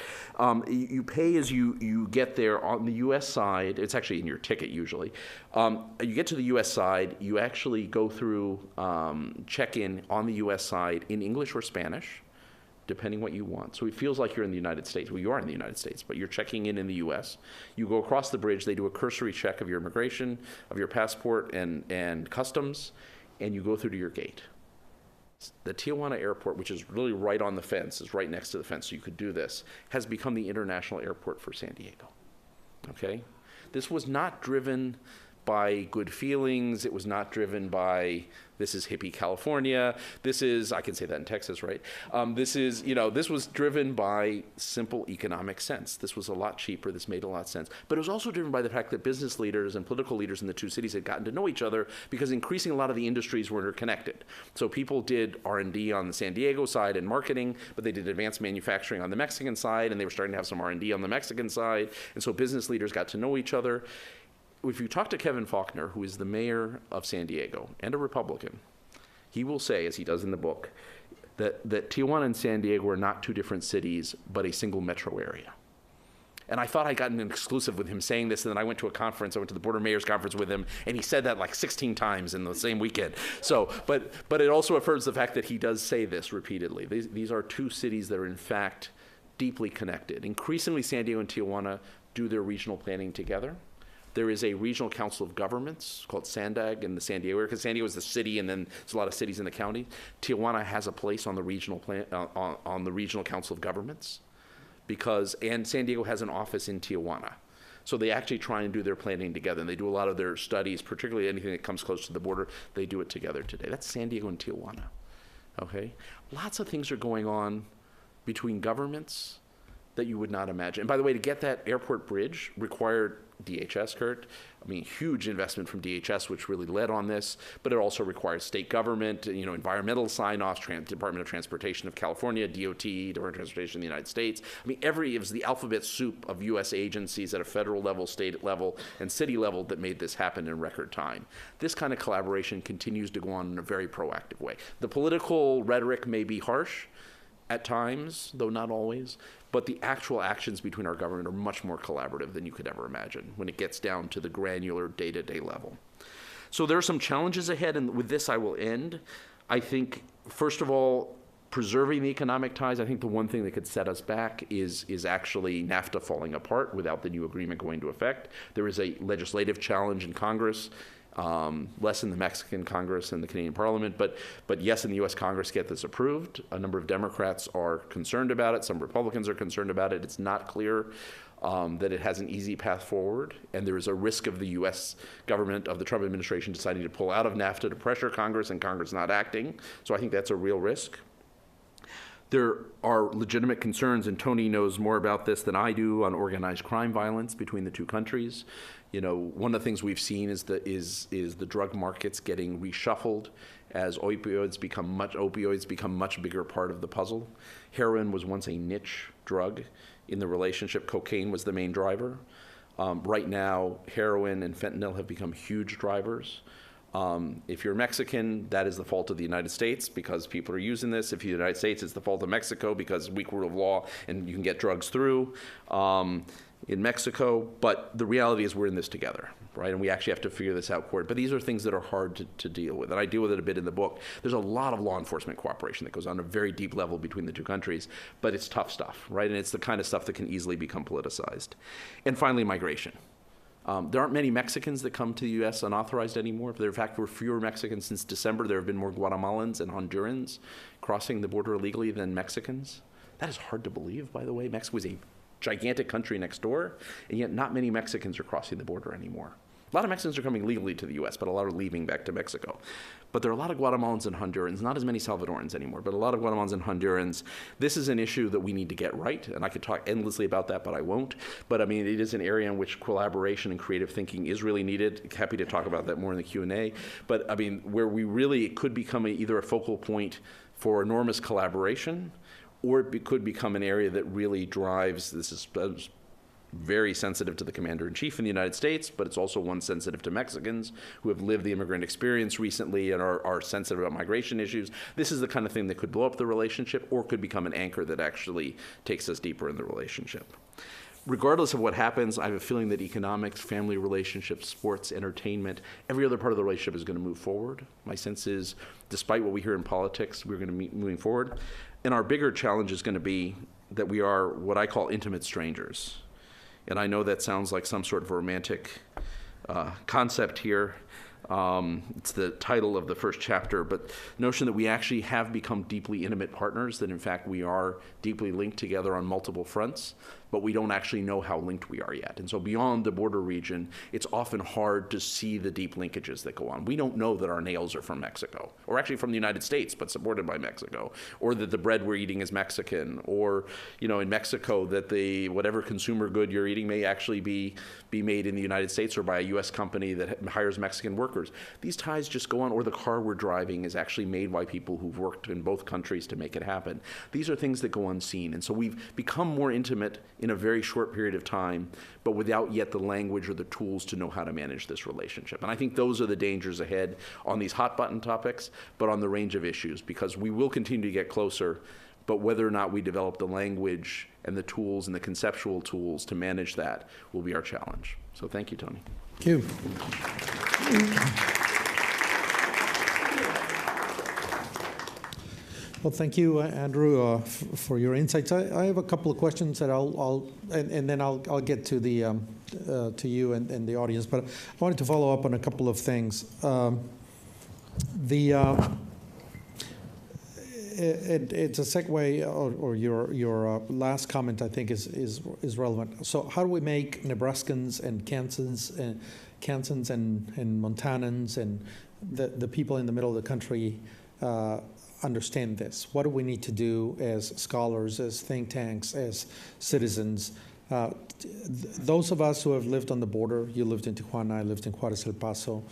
You pay as you get there on the U.S. side. It's actually in your ticket usually. You get to the U.S. side. You actually go through check-in on the U.S. side in English or Spanish, depending what you want. So it feels like you're in the United States. Well, you are in the United States, but you're checking in the U.S. You go across the bridge. They do a cursory check of your immigration, of your passport and customs, and you go through to your gate. The Tijuana airport, which is really right on the fence, is right next to the fence, so you could do this, has become the international airport for San Diego. Okay? This was not driven by good feelings. It was not driven by, this is hippie California. This is, I can say that in Texas, right? This was driven by simple economic sense. This was a lot cheaper. This made a lot of sense. But it was also driven by the fact that business leaders and political leaders in the two cities had gotten to know each other, because increasingly a lot of the industries were interconnected. So people did R&D on the San Diego side and marketing, but they did advanced manufacturing on the Mexican side, and they were starting to have some R&D on the Mexican side. And so business leaders got to know each other. If you talk to Kevin Faulconer, who is the mayor of San Diego and a Republican, he will say, as he does in the book, that Tijuana and San Diego are not two different cities, but a single metro area. And I thought I'd gotten an exclusive with him saying this, and then I went to a conference, I went to the Board of Mayors conference with him, and he said that like 16 times in the same weekend. So, but it also affirms the fact that he does say this repeatedly. These are two cities that are in fact deeply connected. Increasingly, San Diego and Tijuana do their regional planning together. There is a regional council of governments called SANDAG in the San Diego area, because San Diego is the city, and then there's a lot of cities in the county. Tijuana has a place on the regional on the regional council of governments, and San Diego has an office in Tijuana. So they actually try and do their planning together, and they do a lot of their studies, particularly anything that comes close to the border. They do it together today. That's San Diego and Tijuana. Okay, lots of things are going on between governments that you would not imagine. And by the way, to get that airport bridge required DHS, Kurt. I mean, huge investment from DHS, which really led on this, but it also requires state government, environmental sign-offs, Department of Transportation of California, DOT, Department of Transportation of the United States. I mean, it was the alphabet soup of U.S. agencies at a federal level, state level, and city level that made this happen in record time. This kind of collaboration continues to go on in a very proactive way. The political rhetoric may be harsh at times, though not always, but the actual actions between our government are much more collaborative than you could ever imagine when it gets down to the granular day-to-day level. So there are some challenges ahead, and with this I will end. I think, first of all, preserving the economic ties. I think the one thing that could set us back is actually NAFTA falling apart without the new agreement going into effect. There is a legislative challenge in Congress, less in the Mexican Congress and the Canadian Parliament, but yes, in the U.S. Congress, get this approved. A number of Democrats are concerned about it. Some Republicans are concerned about it. It's not clear that it has an easy path forward, and there is a risk of the U.S. government, of the Trump administration, deciding to pull out of NAFTA to pressure Congress, and Congress not acting. So I think that's a real risk. There are legitimate concerns, and Tony knows more about this than I do, on organized crime violence between the two countries. One of the things we've seen is the drug markets getting reshuffled as opioids become much bigger part of the puzzle. Heroin was once a niche drug in the relationship. Cocaine was the main driver. Right now, heroin and fentanyl have become huge drivers. If you're Mexican, that is the fault of the United States because people are using this. If you're the United States, it's the fault of Mexico because weak rule of law and you can get drugs through in Mexico. But the reality is we're in this together, right? And we actually have to figure this out court. But these are things that are hard to deal with. And I deal with it a bit in the book. There's a lot of law enforcement cooperation that goes on a very deep level between the two countries, but it's tough stuff, right? And it's the kind of stuff that can easily become politicized. And finally, migration. There aren't many Mexicans that come to the U.S. unauthorized anymore. In fact, there were fewer Mexicans since December. There have been more Guatemalans and Hondurans crossing the border illegally than Mexicans. That is hard to believe, by the way. Mexico is a gigantic country next door, and yet not many Mexicans are crossing the border anymore. A lot of Mexicans are coming legally to the U.S., but a lot are leaving back to Mexico. But there are a lot of Guatemalans and Hondurans, not as many Salvadorans anymore, but a lot of Guatemalans and Hondurans. This is an issue that we need to get right, and I could talk endlessly about that, but I won't. But I mean, it is an area in which collaboration and creative thinking is really needed. Happy to talk about that more in the Q&A. But I mean, where we really could become either a focal point for enormous collaboration, or it could become an area that really drives, this is very sensitive to the commander-in-chief in the United States, but it's also one sensitive to Mexicans who have lived the immigrant experience recently and are sensitive about migration issues. This is the kind of thing that could blow up the relationship or could become an anchor that actually takes us deeper in the relationship. Regardless of what happens, I have a feeling that economics, family relationships, sports, entertainment, every other part of the relationship is going to move forward. My sense is, despite what we hear in politics, we're going to be moving forward. And our bigger challenge is going to be that we are what I call intimate strangers. And I know that sounds like some sort of romantic concept here. It's the title of the first chapter, but the notion that we actually have become deeply intimate partners, that in fact we are deeply linked together on multiple fronts. but we don't actually know how linked we are yet. And so beyond the border region, it's often hard to see the deep linkages that go on. We don't know that our nails are from Mexico, or actually from the United States, but supported by Mexico, or that the bread we're eating is Mexican, or in Mexico that whatever consumer good you're eating may actually be made in the United States or by a U.S. company that hires Mexican workers. These ties just go on, or the car we're driving is actually made by people who've worked in both countries to make it happen. These are things that go unseen, and so we've become more intimate in a very short period of time, but without yet the language or the tools to know how to manage this relationship. And I think those are the dangers ahead on these hot button topics, but on the range of issues, because we will continue to get closer, but whether or not we develop the language and the tools and the conceptual tools to manage that will be our challenge. So thank you, Tony. Thank you. Well, thank you, Andrew, for your insights. I have a couple of questions that and then I'll get to the to you and the audience. But I wanted to follow up on a couple of things. It's a segue, or your last comment, I think, is relevant. So, how do we make Nebraskans and Kansans and Montanans and the people in the middle of the country understand this? What do we need to do as scholars, as think tanks, as citizens? Those of us who have lived on the border, you lived in Tijuana, I lived in Juarez, El Paso,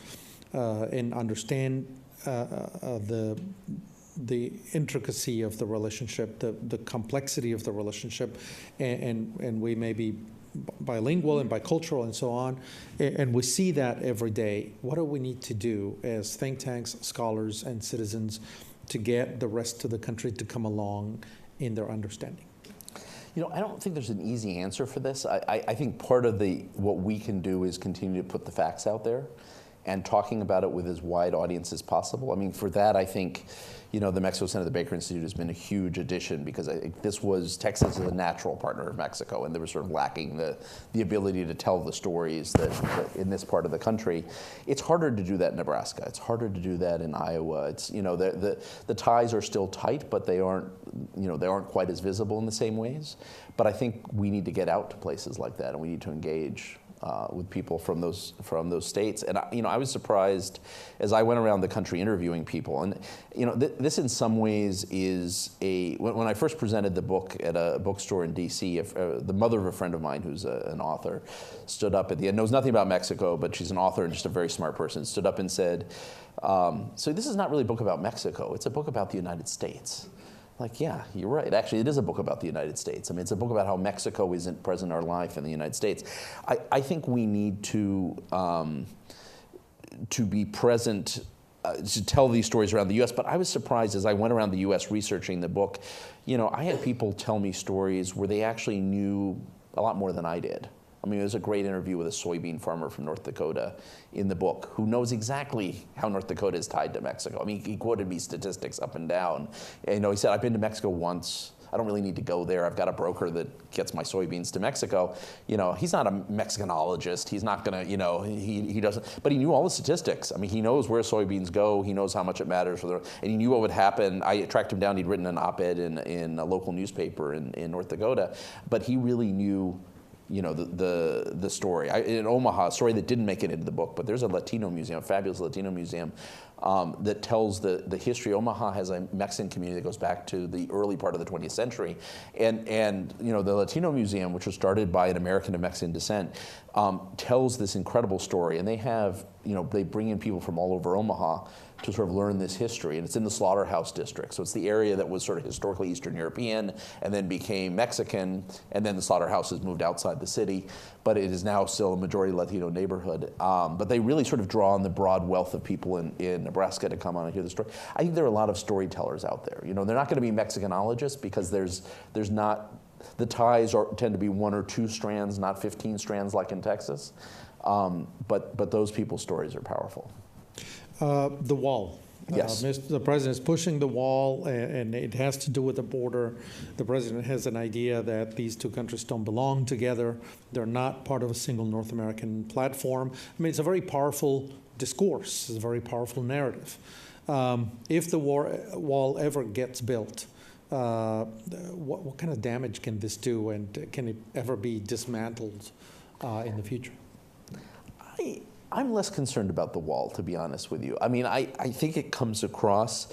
and understand the intricacy of the relationship, the complexity of the relationship, and we may be bilingual and bicultural and so on, and we see that every day. What do we need to do as think tanks, scholars, and citizens to get the rest of the country to come along in their understanding? I don't think there's an easy answer for this. I think part of what we can do is continue to put the facts out there and talking about it with as wide audience as possible. I mean, for that, I think, the Mexico Center, the Baker Institute has been a huge addition, because I think Texas is a natural partner of Mexico, and they were sort of lacking the ability to tell the stories that in this part of the country. It's harder to do that in Nebraska. It's harder to do that in Iowa. It's, the ties are still tight, but they aren't quite as visible in the same ways. But I think we need to get out to places like that, and we need to engage with people from those states. And I was surprised as I went around the country interviewing people. And this in some ways is when I first presented the book at a bookstore in D.C., the mother of a friend of mine who's an author stood up at the end, knows nothing about Mexico, but she's an author and just a very smart person, stood up and said, so this is not really a book about Mexico, it's a book about the United States. Like, yeah, you're right. Actually, it is a book about the United States. I mean, it's a book about how Mexico isn't present in our life in the United States. I think we need to be present to tell these stories around the U.S., but I was surprised as I went around the U.S. researching the book. I had people tell me stories where they actually knew a lot more than I did. I mean, there's a great interview with a soybean farmer from North Dakota in the book who knows exactly how North Dakota is tied to Mexico. I mean, he quoted me statistics up and down. And, he said, I've been to Mexico once. I don't really need to go there. I've got a broker that gets my soybeans to Mexico. He's not a Mexicanologist. He's not going to, he doesn't, but he knew all the statistics. I mean, he knows where soybeans go. He knows how much it matters and he knew what would happen. I tracked him down. He'd written an op-ed in a local newspaper in North Dakota, but he really knew the story. In Omaha, a story that didn't make it into the book, but there's a Latino museum, a fabulous Latino museum, that tells the history. Omaha has a Mexican community that goes back to the early part of the 20th century. And the Latino Museum, which was started by an American of Mexican descent, tells this incredible story. And they have, they bring in people from all over Omaha to sort of learn this history. And it's in the Slaughterhouse District. So it's the area that was sort of historically Eastern European and then became Mexican. And then the slaughterhouses moved outside the city. But it is now still a majority Latino neighborhood. But they really sort of draw on the broad wealth of people in Nebraska to come on and hear the story. I think there are a lot of storytellers out there. They're not going to be Mexicanologists because there's not, the ties tend to be one or two strands, not 15 strands like in Texas. But those people's stories are powerful. The wall. Yes. The president is pushing the wall, and it has to do with the border. The president has an idea that these two countries don't belong together. They're not part of a single North American platform. I mean, it's a very powerful discourse. It's a very powerful narrative. If the wall ever gets built, what kind of damage can this do, and can it ever be dismantled in the future? I'm less concerned about the wall, to be honest with you. I mean, I think it comes across,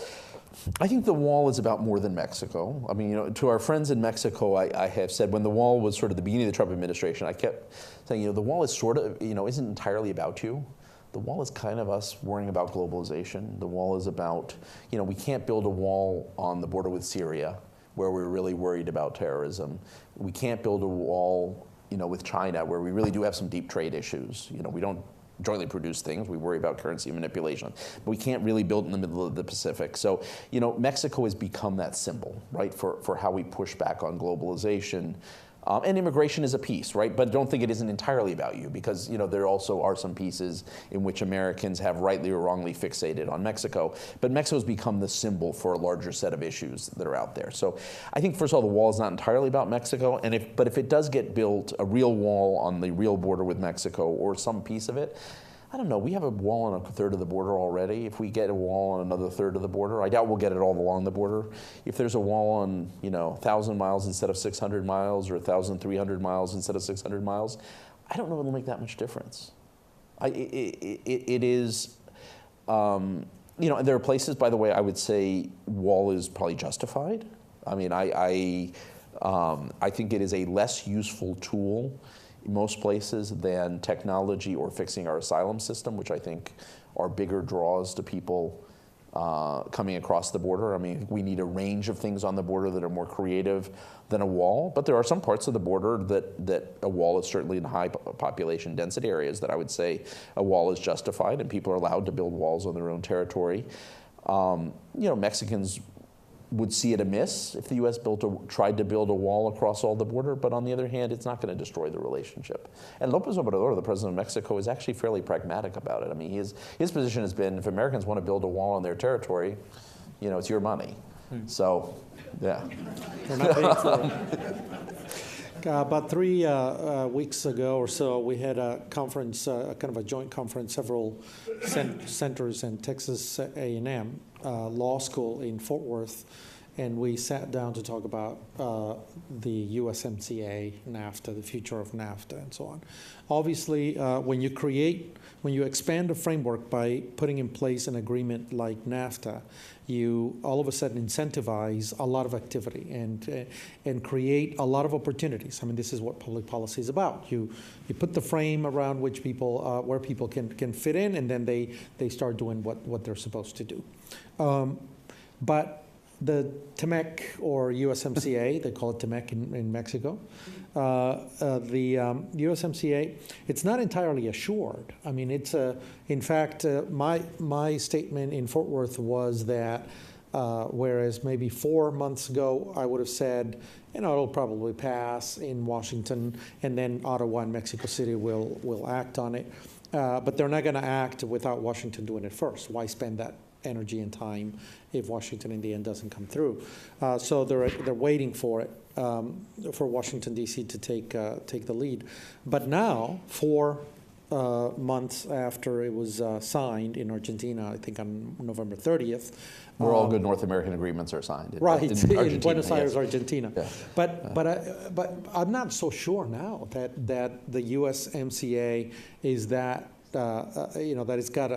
I think the wall is about more than Mexico. I mean, you know, to our friends in Mexico, I have said, when the wall was sort of the beginning of the Trump administration, I kept saying, you know, the wall is sort of, you know, isn't entirely about you. The wall is kind of us worrying about globalization. The wall is about, you know, we can't build a wall on the border with Syria, where we're really worried about terrorism. We can't build a wall, you know, with China, where we really do have some deep trade issues. You know, we don't jointly produce things. We worry about currency manipulation. But we can't really build in the middle of the Pacific. So, you know, Mexico has become that symbol, right, for how we push back on globalization. And immigration is a piece, right? But don't think it isn't entirely about you, because, you know, there also are some pieces in which Americans have rightly or wrongly fixated on Mexico. But Mexico's become the symbol for a larger set of issues that are out there. So I think, first of all, the wall is not entirely about Mexico. But if it does get built, a real wall on the real border with Mexico, or some piece of it, I don't know, we have a wall on a third of the border already. If we get a wall on another third of the border, I doubt we'll get it all along the border. If there's a wall on, you know, 1,000 miles instead of 600 miles, or 1,300 miles instead of 600 miles, I don't know it'll make that much difference. It is, you know, and there are places, by the way, I would say wall is probably justified. I mean, I think it is a less useful tool in most places than technology or fixing our asylum system, which I think are bigger draws to people coming across the border. I mean, we need a range of things on the border that are more creative than a wall, but there are some parts of the border that a wall is certainly in high population density areas that I would say a wall is justified, and people are allowed to build walls on their own territory. You know, Mexicans would see it amiss if the U.S. tried to build a wall across all the border, but on the other hand, it's not going to destroy the relationship. And López Obrador, the president of Mexico, is actually fairly pragmatic about it. I mean, his position has been, if Americans want to build a wall on their territory, you know, it's your money. So, yeah. We're not paying for it. About 3 weeks ago or so, we had a conference, kind of a joint conference, several centers in Texas A&M Law School in Fort Worth, and we sat down to talk about the USMCA, NAFTA, the future of NAFTA, and so on. Obviously, when you expand a framework by putting in place an agreement like NAFTA, you all of a sudden incentivize a lot of activity and create a lot of opportunities. I mean, this is what public policy is about. You put the frame around which people, where people can fit in, and then they start doing what they're supposed to do. But the TEMEC, or USMCA, they call it TEMEC in Mexico, the USMCA, it's not entirely assured. I mean, it's in fact, my statement in Fort Worth was that whereas maybe 4 months ago I would have said, you know, it'll probably pass in Washington, and then Ottawa and Mexico City will act on it. But they're not going to act without Washington doing it first. Why spend that energy and time if Washington in the end doesn't come through? So they're waiting for it, for Washington D.C. to take the lead. But now, 4 months after it was signed in Argentina, I think on November 30th. Where all good North American agreements are signed. In Buenos Aires, yes. Argentina. Yeah. But I'm not so sure now that the USMCA is that, you know, that it's got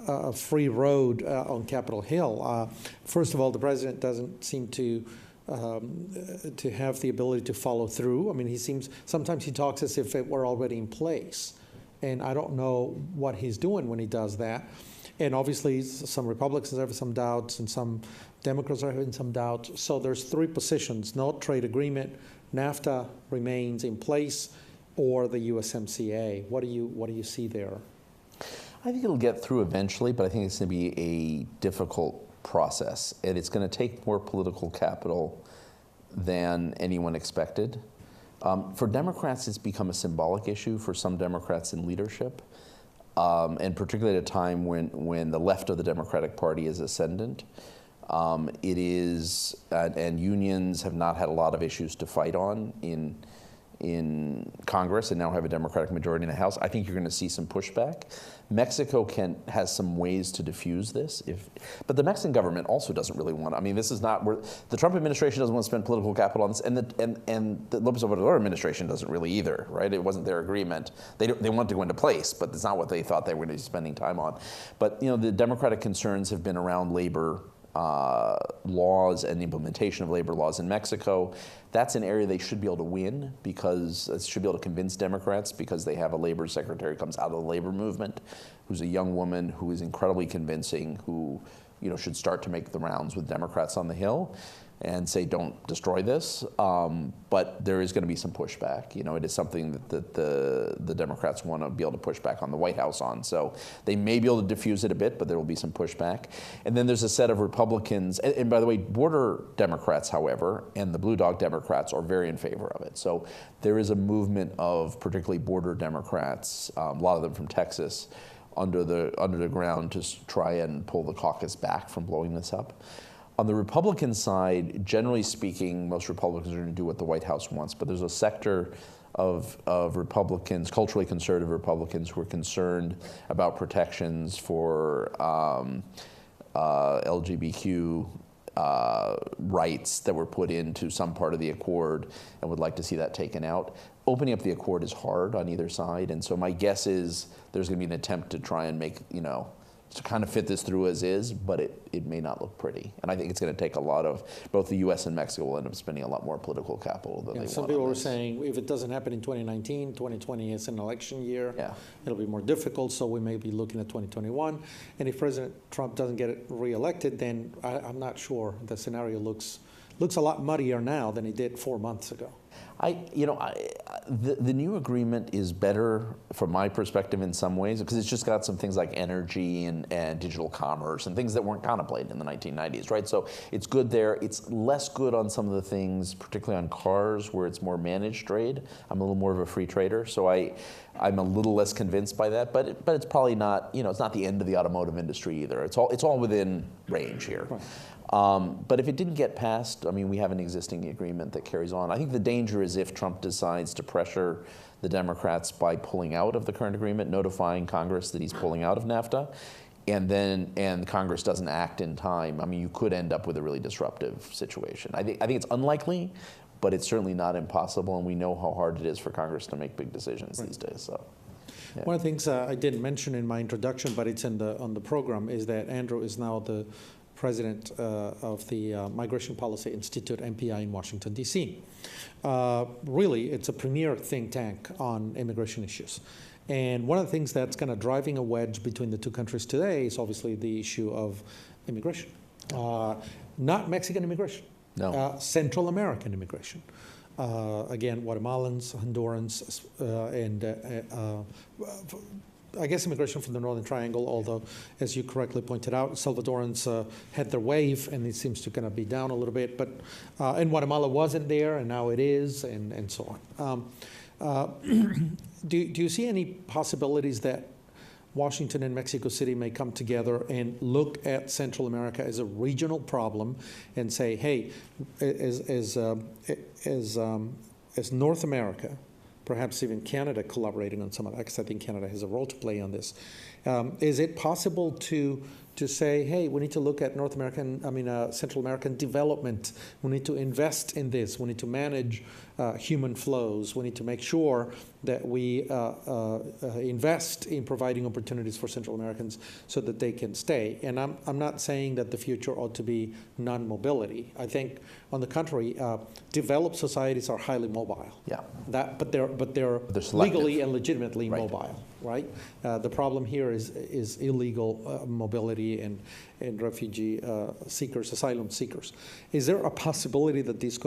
a free road on Capitol Hill. First of all, the president doesn't seem to have the ability to follow through. I mean, sometimes he talks as if it were already in place. And I don't know what he's doing when he does that. And obviously, some Republicans have some doubts, and some Democrats are having some doubts. So there's 3 positions: no trade agreement, NAFTA remains in place, or the USMCA. What do you see there? I think it'll get through eventually, but I think it's going to be a difficult process, and it's going to take more political capital than anyone expected. For Democrats, it's become a symbolic issue for some Democrats in leadership, and particularly at a time when the left of the Democratic Party is ascendant. It is, and unions have not had a lot of issues to fight on in in Congress and now have a Democratic majority in the House, I think you're going to see some pushback. Mexico has some ways to diffuse this, but the Mexican government also doesn't really want. I mean, this is not where the Trump administration doesn't want to spend political capital on this, and the López Obrador administration doesn't really either, right? It wasn't their agreement. They want to go into place, but it's not what they thought they were going to be spending time on. But the Democratic concerns have been around labor laws and the implementation of labor laws in Mexico. That's an area they should be able to win because they should be able to convince Democrats because they have a labor secretary who comes out of the labor movement, who's a young woman who is incredibly convincing, who should start to make the rounds with Democrats on the Hill and say, don't destroy this. But there is going to be some pushback. It is something that the Democrats want to be able to push back on the White House on. So they may be able to diffuse it a bit, but there will be some pushback. And then there's a set of Republicans, and by the way, border Democrats, however, and the Blue Dog Democrats are very in favor of it. So there is a movement of particularly border Democrats, a lot of them from Texas, under the ground to try and pull the caucus back from blowing this up. On the Republican side, generally speaking, most Republicans are going to do what the White House wants, but there's a sector of Republicans, culturally conservative Republicans, who are concerned about protections for LGBTQ rights that were put into some part of the accord and would like to see that taken out. Opening up the accord is hard on either side, and so my guess is there's going to be an attempt to try and make, to kind of fit this through as is, but it may not look pretty. And I think it's going to take a lot of, both the U.S. and Mexico will end up spending a lot more political capital than they want. Some people were saying if it doesn't happen in 2019, 2020 is an election year. Yeah. It'll be more difficult, so we may be looking at 2021. And if President Trump doesn't get reelected, then I'm not sure. The scenario looks a lot muddier now than it did 4 months ago. The new agreement is better from my perspective in some ways because it's just got some things like energy and digital commerce and things that weren't contemplated in the 1990s, right? So it's good there. It's less good on some of the things, particularly on cars where it's more managed trade. I'm a little more of a free trader, so I'm a little less convinced by that. But it's probably not, it's not the end of the automotive industry either. It's all within range here. Right. But if it didn't get passed, we have an existing agreement that carries on. I think the danger is if Trump decides to pressure the Democrats by pulling out of the current agreement, notifying Congress that he's pulling out of NAFTA, and Congress doesn't act in time. You could end up with a really disruptive situation. I think it's unlikely, but it's certainly not impossible, and we know how hard it is for Congress to make big decisions these days. So. Yeah. One of the things I didn't mention in my introduction, but it's on the program, is that Andrew is now the president of the Migration Policy Institute, MPI, in Washington, D.C. Really, it's a premier think tank on immigration issues. And one of the things that's kind of driving a wedge between the two countries today is obviously the issue of immigration. Not Mexican immigration, no. Central American immigration. Again, Guatemalans, Hondurans, and I guess immigration from the Northern Triangle, although, as you correctly pointed out, Salvadorans had their wave, and it seems to kind of be down a little bit. But and Guatemala wasn't there, and now it is, and so on. Do you see any possibilities that Washington and Mexico City may come together and look at Central America as a regional problem and say, hey, as North America, perhaps even Canada collaborating on some of that, because I think Canada has a role to play on this. Is it possible to say, hey, we need to look at Central American development. We need to invest in this. We need to manage human flows. We need to make sure that we invest in providing opportunities for Central Americans so that they can stay. And I'm not saying that the future ought to be non-mobility. I think, on the contrary, developed societies are highly mobile. Yeah. But they're legally and legitimately mobile, right? The problem here is illegal mobility and refugee seekers, asylum seekers. Is there a possibility that these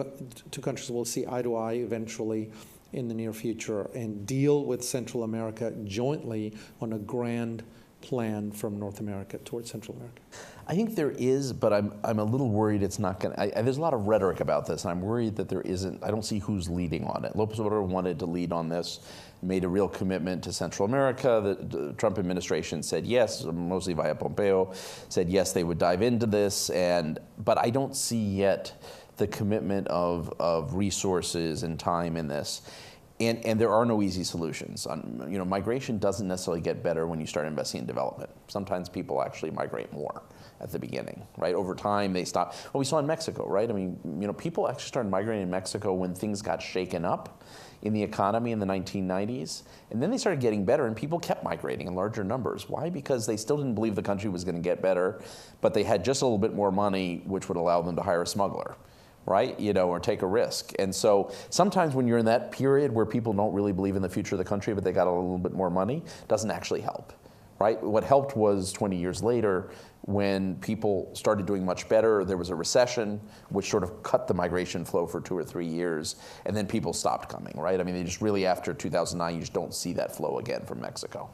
two countries will see eye to eye eventually in the near future and deal with Central America jointly on a grand plan from North America towards Central America? I think there is, but I'm a little worried it's not going to. There's a lot of rhetoric about this, and I'm worried that there isn't. I don't see who's leading on it. López Obrador wanted to lead on this, made a real commitment to Central America. The Trump administration said yes, mostly via Pompeo, said yes, they would dive into this, but I don't see yet the commitment of resources and time in this. And there are no easy solutions. Migration doesn't necessarily get better when you start investing in development. Sometimes people actually migrate more at the beginning, right? Over time, they stop. Well, we saw in Mexico, right? I mean, people actually started migrating in Mexico when things got shaken up in the economy in the 1990s. And then they started getting better, and people kept migrating in larger numbers. Why? Because they still didn't believe the country was going to get better, but they had just a little bit more money, which would allow them to hire a smuggler, right? Or take a risk. And so sometimes when you're in that period where people don't really believe in the future of the country, but they got a little bit more money, it doesn't actually help, right? What helped was 20 years later, when people started doing much better, there was a recession, which sort of cut the migration flow for 2 or 3 years, and then people stopped coming, right? I mean, they just really, after 2009, you just don't see that flow again from Mexico.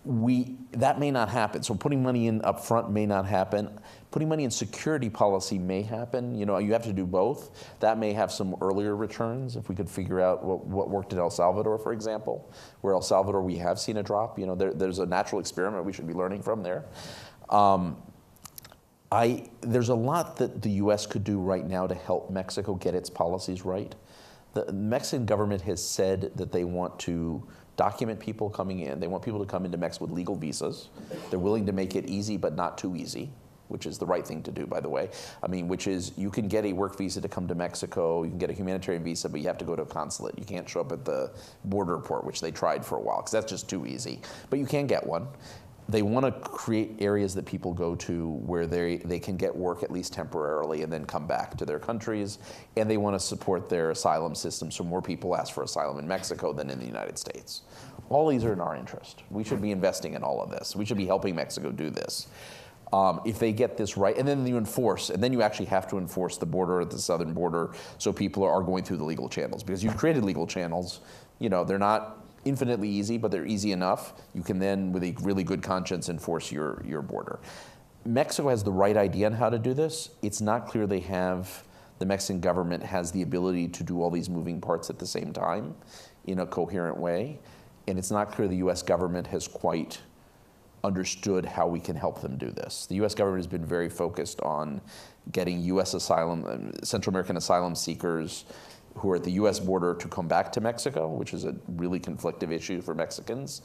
That may not happen. So putting money in up front may not happen. Putting money in security policy may happen. You have to do both. That may have some earlier returns if we could figure out what worked in El Salvador, for example, where El Salvador we have seen a drop. There's a natural experiment we should be learning from there. There's a lot that the U.S. could do right now to help Mexico get its policies right. The Mexican government has said that they want to document people coming in. They want people to come into Mexico with legal visas. They're willing to make it easy, but not too easy, which is the right thing to do, by the way. I mean, which is you can get a work visa to come to Mexico, you can get a humanitarian visa, but you have to go to a consulate. You can't show up at the border port, which they tried for a while, because that's just too easy. But you can get one. They want to create areas that people go to where they can get work at least temporarily and then come back to their countries. And they want to support their asylum system so more people ask for asylum in Mexico than in the United States. All these are in our interest. We should be investing in all of this. We should be helping Mexico do this. If they get this right, and then you enforce, and then you actually have to enforce the border at the southern border so people are going through the legal channels. Because you've created legal channels, they're not infinitely easy, but they're easy enough. You can then, with a really good conscience, enforce your border. Mexico has the right idea on how to do this. It's not clear the Mexican government has the ability to do all these moving parts at the same time in a coherent way. And it's not clear the U.S. government has quite understood how we can help them do this. The U.S. government has been very focused on getting U.S. Central American asylum seekers who are at the U.S. border to come back to Mexico, which is a really conflictive issue for Mexicans,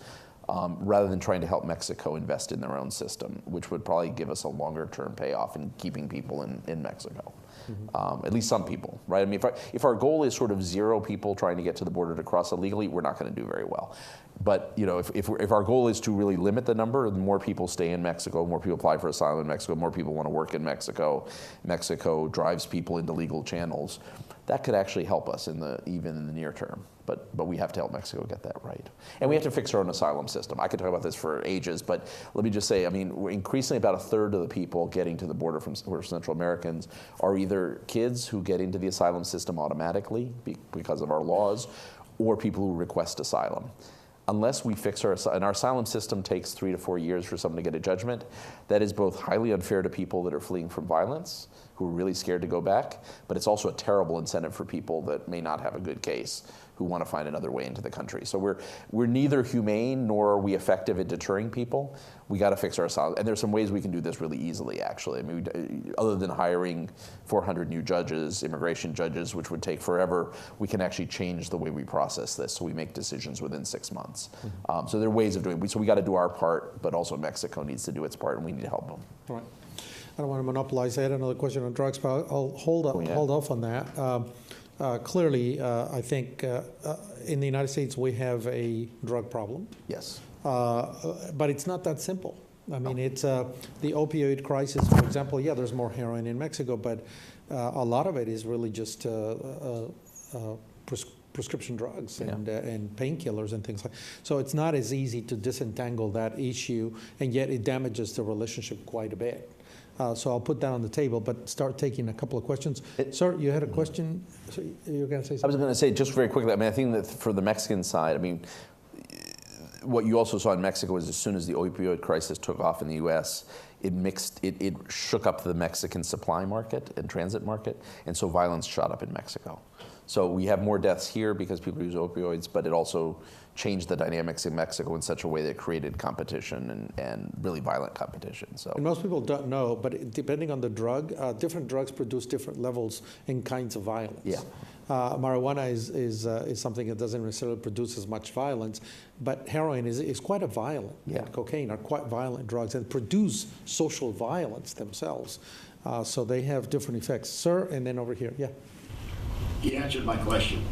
rather than trying to help Mexico invest in their own system, which would probably give us a longer-term payoff in keeping people in Mexico. Mm-hmm. At least some people, right? I mean, if our goal is sort of 0 people trying to get to the border to cross illegally, we're not going to do very well. But if our goal is to really limit the number, the more people stay in Mexico, more people apply for asylum in Mexico, more people want to work in Mexico. Mexico drives people into legal channels. That could actually help us even in the near term. But we have to help Mexico get that right. And we have to fix our own asylum system. I could talk about this for ages, but let me just say, I mean, increasingly about 1/3 of the people getting to the border who are Central Americans are either kids who get into the asylum system automatically because of our laws, or people who request asylum. Unless we fix our asylum system takes 3 to 4 years for someone to get a judgment, that is both highly unfair to people that are fleeing from violence, who are really scared to go back, but it's also a terrible incentive for people that may not have a good case, who want to find another way into the country. So we're neither humane nor are we effective at deterring people. We got to fix our asylum, and there's some ways we can do this really easily, actually. I mean, other than hiring 400 new judges, immigration judges, which would take forever, we can actually change the way we process this, so we make decisions within 6 months. Mm-hmm. So there are ways of doing it. So we got to do our part, but also Mexico needs to do its part, and we need to help them. Right. I don't want to monopolize. I had another question on drugs, but I'll hold off on that. Clearly, I think in the United States we have a drug problem. Yes. But it's not that simple. I mean, it's the opioid crisis, for example. Yeah, there's more heroin in Mexico, but a lot of it is really just prescription drugs and painkillers and things like that. So it's not as easy to disentangle that issue, and yet it damages the relationship quite a bit. So I'll put that on the table, but start taking a couple of questions. Sir, you had a question? So you were going to say something? I was going to say, just very quickly, I mean, I think that for the Mexican side, I mean, what you also saw in Mexico is as soon as the opioid crisis took off in the U.S., it shook up the Mexican supply market and transit market, and so violence shot up in Mexico. So we have more deaths here because people use opioids, but it also changed the dynamics in Mexico in such a way that it created competition and really violent competition. So. And most people don't know, but depending on the drug, different drugs produce different levels and kinds of violence. Yeah. Marijuana is something that doesn't necessarily produce as much violence, but heroin is quite a violent, and cocaine are quite violent drugs and produce social violence themselves. So they have different effects. Sir, and then over here, yeah. He answered my question.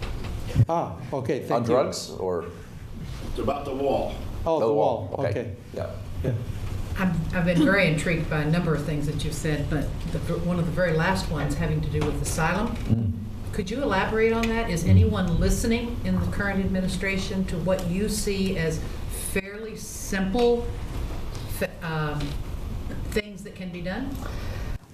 Okay, thank you. On drugs, or? It's about the wall. Oh, the wall, okay. Yeah. I've been very intrigued by a number of things that you've said, but one of the very last ones having to do with asylum. Could you elaborate on that? Is anyone listening in the current administration to what you see as fairly simple things that can be done?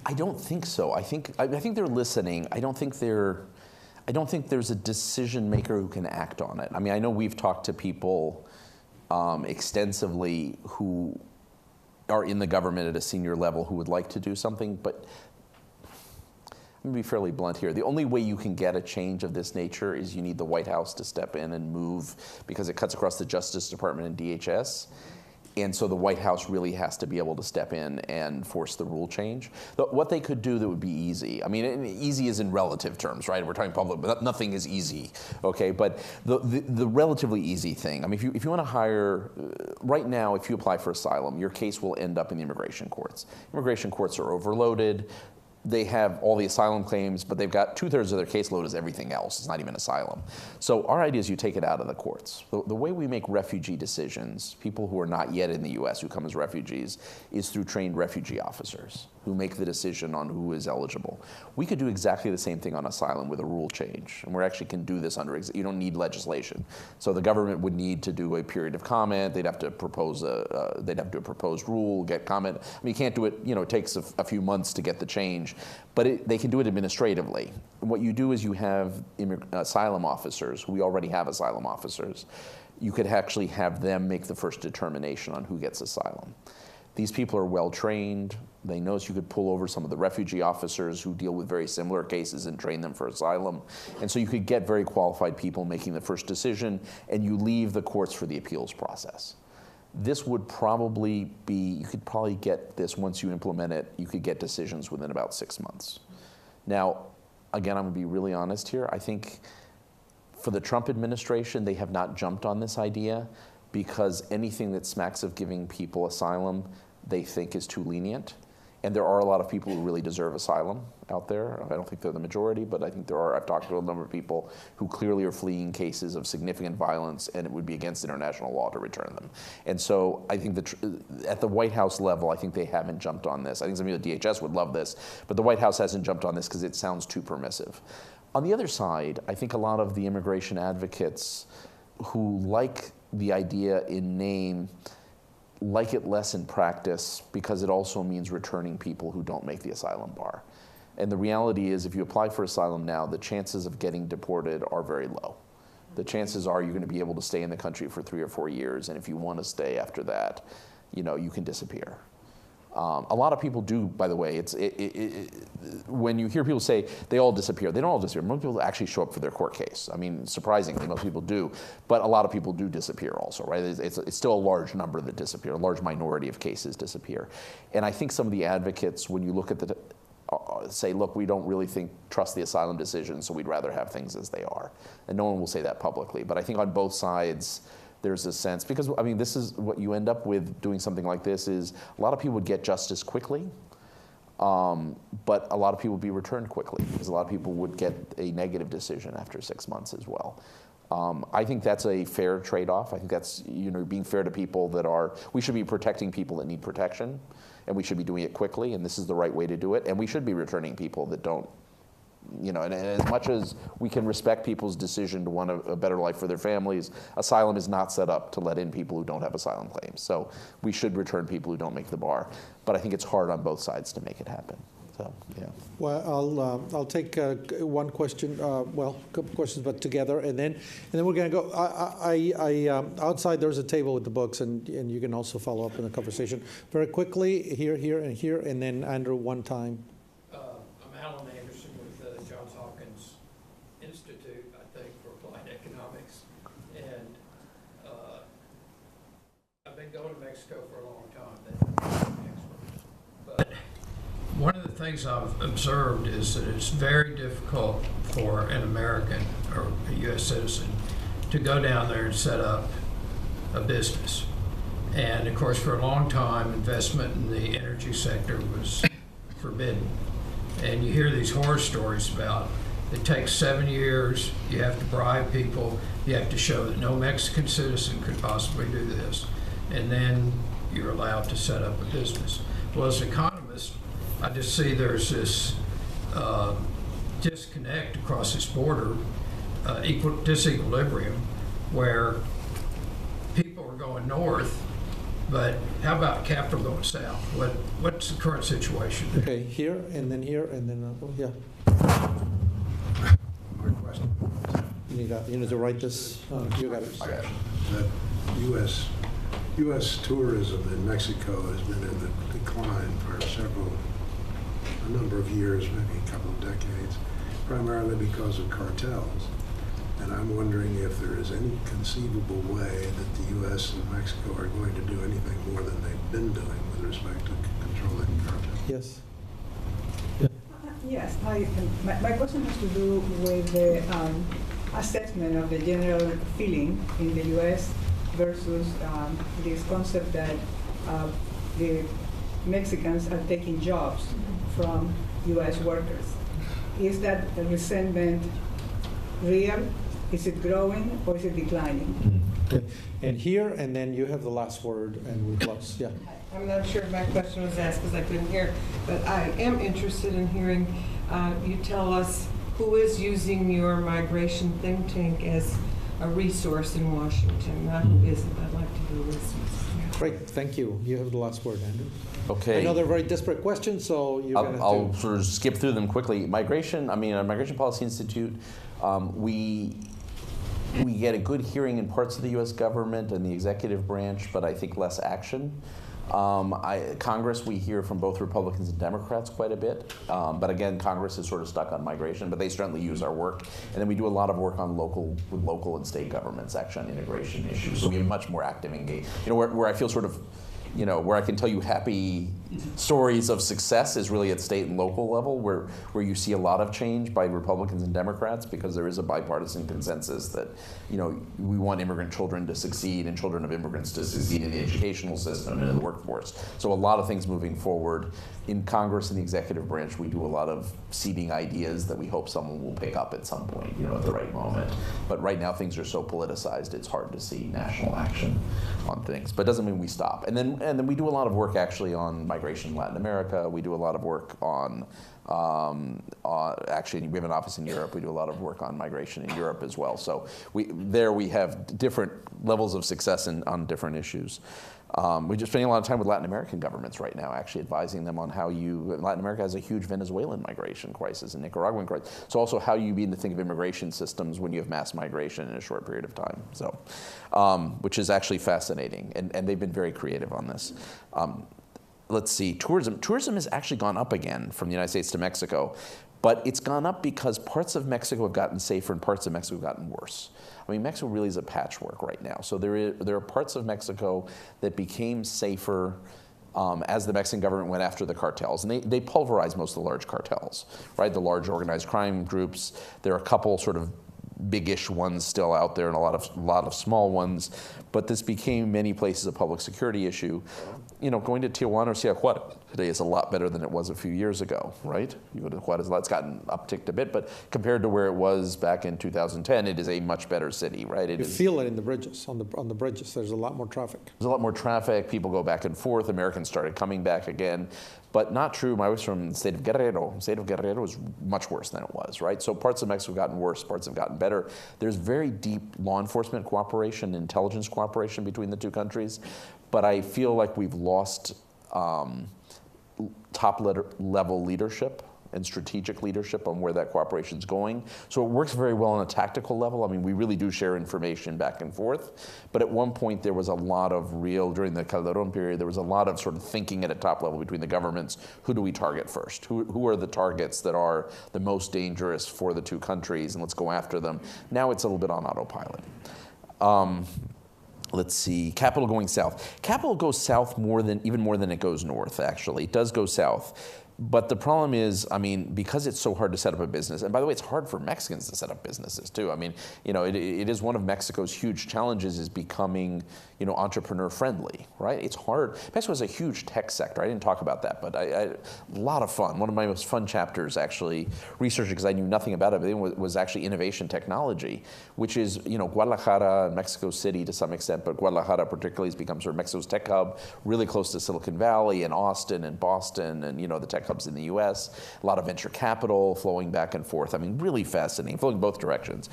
I don't think so. I think they're listening. I don't think there's a decision maker who can act on it. I mean, I know we've talked to people extensively who are in the government at a senior level who would like to do something, but I'm going to be fairly blunt here. The only way you can get a change of this nature is you need the White House to step in and move, because it cuts across the Justice Department and DHS. And so the White House really has to be able to step in and force the rule change. What they could do that would be easy, I mean, easy is in relative terms, right? We're talking public, but nothing is easy, okay? But the relatively easy thing, I mean, if you want to hire, right now, if you apply for asylum, your case will end up in the immigration courts. Immigration courts are overloaded. They have all the asylum claims, but they've got 2/3 of their caseload is everything else. It's not even asylum. So our idea is you take it out of the courts. The way we make refugee decisions, people who are not yet in the U.S. who come as refugees, is through trained refugee officers who make the decision on who is eligible. We could do exactly the same thing on asylum with a rule change, and we actually can do this under, you don't need legislation. So the government would need to do a period of comment. They'd have to propose they'd have to do a proposed rule, get comment. I mean, you can't do it, you know, it takes a few months to get the change, but they can do it administratively. And what you do is you have asylum officers, we already have asylum officers. You could actually have them make the first determination on who gets asylum. These people are well trained. They know you could pull over some of the refugee officers who deal with very similar cases and train them for asylum. And so you could get very qualified people making the first decision, and you leave the courts for the appeals process. This would probably be, you could probably get this, once you implement it, you could get decisions within about 6 months. Now, again, I'm gonna be really honest here. I think for the Trump administration, they have not jumped on this idea because anything that smacks of giving people asylum, they think is too lenient. And there are a lot of people who really deserve asylum out there. I don't think they're the majority, but I think there are. I've talked to a number of people who clearly are fleeing cases of significant violence, and it would be against international law to return them. And so I think that at the White House level, I think they haven't jumped on this. I think some of the DHS would love this, but the White House hasn't jumped on this because it sounds too permissive. On the other side, I think a lot of the immigration advocates who like the idea in name like it less in practice because it also means returning people who don't make the asylum bar. And the reality is, if you apply for asylum now, the chances of getting deported are very low. The chances are you're going to be able to stay in the country for 3 or 4 years, and if you want to stay after that, you know, you can disappear. A lot of people do, by the way. When you hear people say they all disappear, they don't all disappear. Most people actually show up for their court case. I mean, surprisingly, most people do, but a lot of people do disappear also, right? It's still a large number that disappear. A large minority of cases disappear. And I think some of the advocates, when you look at the, say, look, we don't really trust the asylum decision, so we'd rather have things as they are. And no one will say that publicly. But I think on both sides, there's a sense, because I mean, this is what you end up with doing something like this is a lot of people would get justice quickly, but a lot of people would be returned quickly because a lot of people would get a negative decision after 6 months as well. I think that's a fair trade-off. I think that's, you know, being fair to people that are, we should be protecting people that need protection, and we should be doing it quickly, and this is the right way to do it, and we should be returning people that don't. You know, and as much as we can respect people's decision to want a better life for their families, asylum is not set up to let in people who don't have asylum claims. So we should return people who don't make the bar. But I think it's hard on both sides to make it happen. So, yeah. Well, I'll take one question, well, a couple questions, but together, and then we're going to go. Outside there's a table with the books, and you can also follow up in the conversation. Very quickly, here, and here, and then Andrew, one time. Going to Mexico for a long time, but one of the things I've observed is that it's very difficult for an American or a U.S. citizen to go down there and set up a business. And of course, for a long time, investment in the energy sector was forbidden. And you hear these horror stories about it takes 7 years, you have to bribe people, you have to show that no Mexican citizen could possibly do this, and then you're allowed to set up a business. Well, as an economist, I just see there's this disconnect across this border, disequilibrium, where people are going north, but how about capital going south? What's the current situation there? Okay, here, and then, yeah. You need to write this. You got it. I got it. That U.S. tourism in Mexico has been in the decline for a number of years, maybe a couple of decades, primarily because of cartels. And I'm wondering if there is any conceivable way that the U.S. and Mexico are going to do anything more than they've been doing with respect to controlling cartels. Yes. Yes, my question has to do with the assessment of the general feeling in the U.S. versus this concept that the Mexicans are taking jobs from U.S. workers. Is that resentment real? Is it growing or is it declining? Okay. And here, and then you have the last word, and we close. Yeah. I'm not sure if my question was asked because I couldn't hear, but I am interested in hearing you tell us who is using your migration think tank as a resource in Washington, not who isn't. I'd like to hear this. Great. Thank you. You have the last word, Andrew. Okay. I know they're very disparate questions, so you're going to I'll sort of skip through them quickly. Migration, at Migration Policy Institute, we get a good hearing in parts of the U.S. government and the executive branch, but I think less action. Congress, we hear from both Republicans and Democrats quite a bit, but again, Congress is sort of stuck on migration, but they certainly use our work. And then we do a lot of work on with local and state governments, actually, on integration issues. So we have much more active engagement. Where I feel sort of, where I can tell you happy stories of success is really at state and local level, where you see a lot of change by Republicans and Democrats, because there is a bipartisan consensus that, we want immigrant children to succeed and children of immigrants to succeed in the educational system and in the workforce. So a lot of things moving forward. In Congress and the executive branch, we do a lot of seeding ideas that we hope someone will pick up at some point, at the right moment. But right now things are so politicized, it's hard to see national action on things. But it doesn't mean we stop. And then we do a lot of work actually on migration in Latin America. We do a lot of work on, actually we have an office in Europe. We do a lot of work on migration in Europe as well. So we have different levels of success on different issues. We're just spending a lot of time with Latin American governments right now, actually advising them on how Latin America has a huge Venezuelan migration crisis and Nicaraguan crisis. So also how you begin to think of immigration systems when you have mass migration in a short period of time. So, which is actually fascinating, and they've been very creative on this. Let's see, tourism. Tourism has actually gone up again from the United States to Mexico, but it's gone up because parts of Mexico have gotten safer and parts of Mexico have gotten worse. Mexico really is a patchwork right now. So there are parts of Mexico that became safer as the Mexican government went after the cartels. And they pulverized most of the large cartels, right? The large organized crime groups. There are a couple sort of big-ish ones still out there and a lot of small ones. But this became many places a public security issue. Going to Tijuana or Juarez today is a lot better than it was a few years ago, right? You go to Juarez, it's gotten upticked a bit, but compared to where it was back in 2010, it is a much better city, right? You feel it in the bridges, on the bridges. There's a lot more traffic. There's a lot more traffic. People go back and forth. Americans started coming back again. But not true. I was from the state of Guerrero. The state of Guerrero was much worse than it was, right? So parts of Mexico have gotten worse, parts have gotten better. There's very deep law enforcement cooperation, intelligence cooperation between the two countries. But I feel like we've lost top-level leadership and strategic leadership on where that cooperation is going. So it works very well on a tactical level. We really do share information back and forth. But at one point, there was a lot of during the Calderon period, there was a lot of sort of thinking at a top level between the governments. Who do we target first? Who are the targets that are the most dangerous for the two countries? And let's go after them. Now it's a little bit on autopilot. Let's see, capital going south. Capital goes south even more than it goes north, actually. It does go south. But the problem is, I mean, because it's so hard to set up a business, and by the way, it's hard for Mexicans to set up businesses too. I mean, you know, it is one of Mexico's huge challenges is becoming, you know, entrepreneur friendly, right? It's hard. Mexico has a huge tech sector. I didn't talk about that, but a lot of fun. One of my most fun chapters, actually, researching, because I knew nothing about it, was actually innovation technology, which is, you know, Guadalajara, Mexico City to some extent, but Guadalajara particularly has become sort of Mexico's tech hub, really close to Silicon Valley and Austin and Boston and, you know, the tech hubs in the US, a lot of venture capital flowing back and forth. I mean, really fascinating, flowing both directions.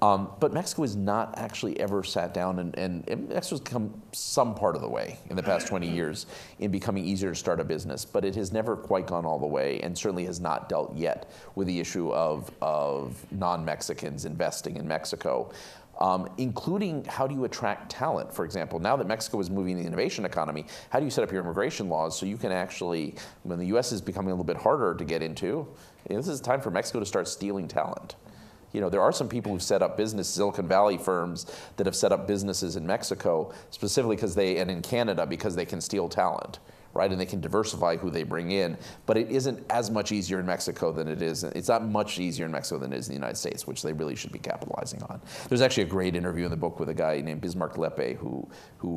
But Mexico has not actually ever sat down, and Mexico's come some part of the way in the past 20 years in becoming easier to start a business, but it has never quite gone all the way and certainly has not dealt yet with the issue of non-Mexicans investing in Mexico. Including how do you attract talent, for example. Now that Mexico is moving the innovation economy, how do you set up your immigration laws so you can actually, when the US is becoming a little bit harder to get into, you know, this is time for Mexico to start stealing talent. You know, there are some people who've set up business, Silicon Valley firms that have set up businesses in Mexico specifically and in Canada because they can steal talent, right? And they can diversify who they bring in. But it isn't as much easier in Mexico than it is. It's not much easier in Mexico than it is in the United States, which they really should be capitalizing on. There's actually a great interview in the book with a guy named Bismarck Lepe, who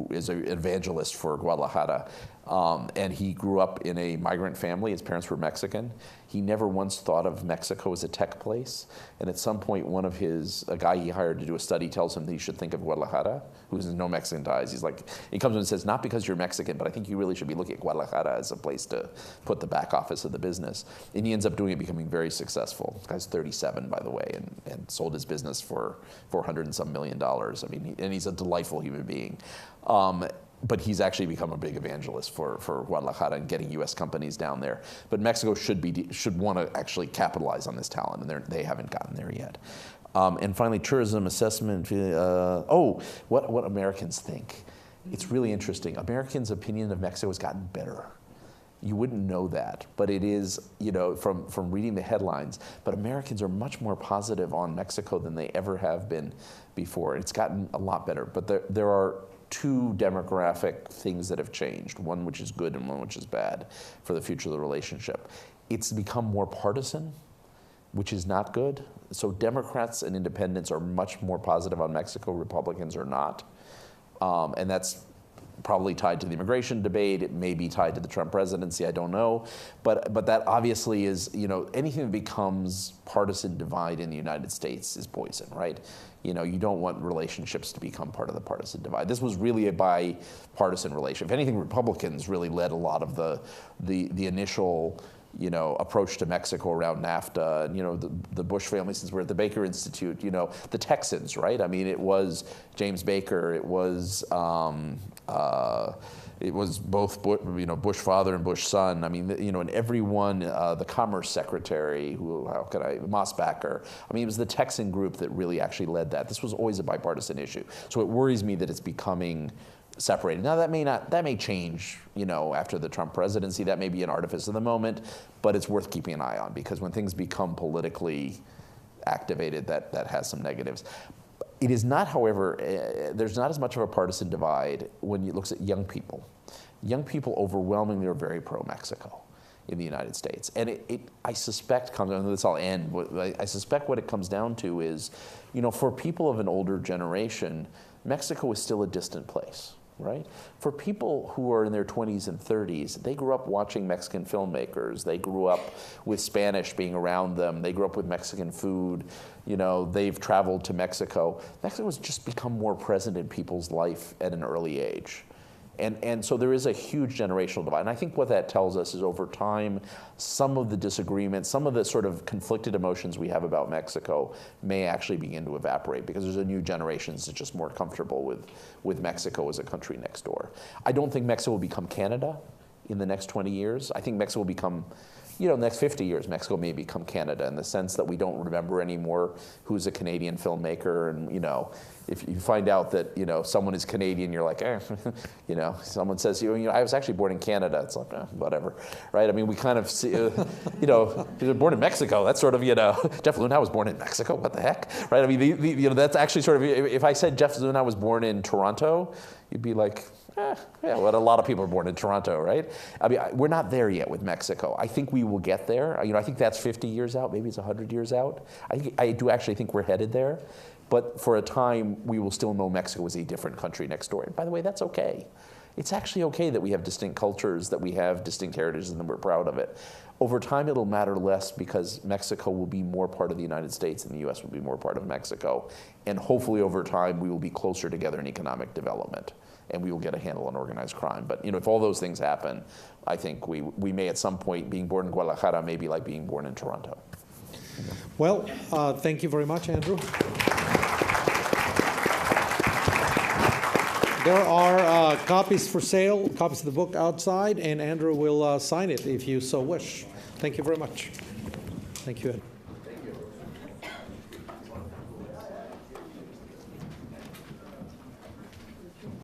is an evangelist for Guadalajara. And he grew up in a migrant family. His parents were Mexican. He never once thought of Mexico as a tech place. And at some point, a guy he hired to do a study tells him that he should think of Guadalajara, who has no Mexican ties. He comes in and says, not because you're Mexican, but I think you really should be looking at Guadalajara as a place to put the back office of the business. And he ends up doing it, becoming very successful. This guy's 37, by the way, and sold his business for $400 and some million. I mean, and he's a delightful human being. But he's actually become a big evangelist for Guadalajara and getting U.S. companies down there. But Mexico should want to actually capitalize on this talent, and they haven't gotten there yet. And finally, tourism assessment. What Americans think. It's really interesting. Americans' opinion of Mexico has gotten better. You wouldn't know that, but it is, you know, from reading the headlines. But Americans are much more positive on Mexico than they ever have been before. It's gotten a lot better. But there are two demographic things that have changed, one which is good and one which is bad for the future of the relationship. It's become more partisan, which is not good. So Democrats and independents are much more positive on Mexico, Republicans are not. And that's probably tied to the immigration debate. It may be tied to the Trump presidency, I don't know. But that obviously is, you know, anything that becomes partisan divide in the United States is poison, right? You know, you don't want relationships to become part of the partisan divide. This was really a bipartisan relationship. If anything, Republicans really led a lot of the initial, you know, approach to Mexico around NAFTA, and, you know, the Bush family, since we're at the Baker Institute, you know, the Texans, right? I mean, it was James Baker, it was both, you know, Bush father and Bush son. I mean, you know, and everyone, the Commerce Secretary, Mosbacher. I mean, it was the Texan group that really actually led that. This was always a bipartisan issue. So it worries me that it's becoming separated. Now that may change, you know, after the Trump presidency. That may be an artifice of the moment, but it's worth keeping an eye on, because when things become politically activated, that has some negatives. It is not, however, there's not as much of a partisan divide when you look at young people. Young people overwhelmingly are very pro-Mexico in the United States. And I suspect, and this I'll end, I suspect what it comes down to is, you know, for people of an older generation, Mexico is still a distant place, right? For people who are in their 20s and 30s, they grew up watching Mexican filmmakers. They grew up with Spanish being around them. They grew up with Mexican food. You know, they've traveled to Mexico. Mexico has just become more present in people's life at an early age. And so there is a huge generational divide. And I think what that tells us is, over time, some of the disagreements, some of the sort of conflicted emotions we have about Mexico may actually begin to evaporate, because there's a new generation that's just more comfortable with Mexico as a country next door. I don't think Mexico will become Canada in the next 20 years. I think Mexico will become, you know, the next 50 years, Mexico may become Canada, in the sense that we don't remember anymore who's a Canadian filmmaker, and, you know, if you find out that, someone is Canadian, you're like, someone says, I was actually born in Canada. It's like, whatever, right? I mean, we kind of see, you're born in Mexico. That's sort of, Jeff Luna was born in Mexico. What the heck, right? I mean, that's actually sort of, if I said Jeff Luna was born in Toronto, you'd be like, yeah, well, a lot of people are born in Toronto, right? I mean, we're not there yet with Mexico. I think we will get there. I think that's 50 years out. Maybe it's 100 years out. I do actually think we're headed there. But for a time, we will still know Mexico is a different country next door. And by the way, that's okay. It's actually okay that we have distinct cultures, that we have distinct heritages, and that we're proud of it. Over time, it'll matter less because Mexico will be more part of the United States and the U.S. will be more part of Mexico. And hopefully, over time, we will be closer together in economic development, and we will get a handle on organized crime. But if all those things happen, I think we may at some point, being born in Guadalajara may be like being born in Toronto. Well, thank you very much, Andrew. There are copies for sale, copies of the book outside, and Andrew will sign it if you so wish. Thank you very much. Thank you, Ed.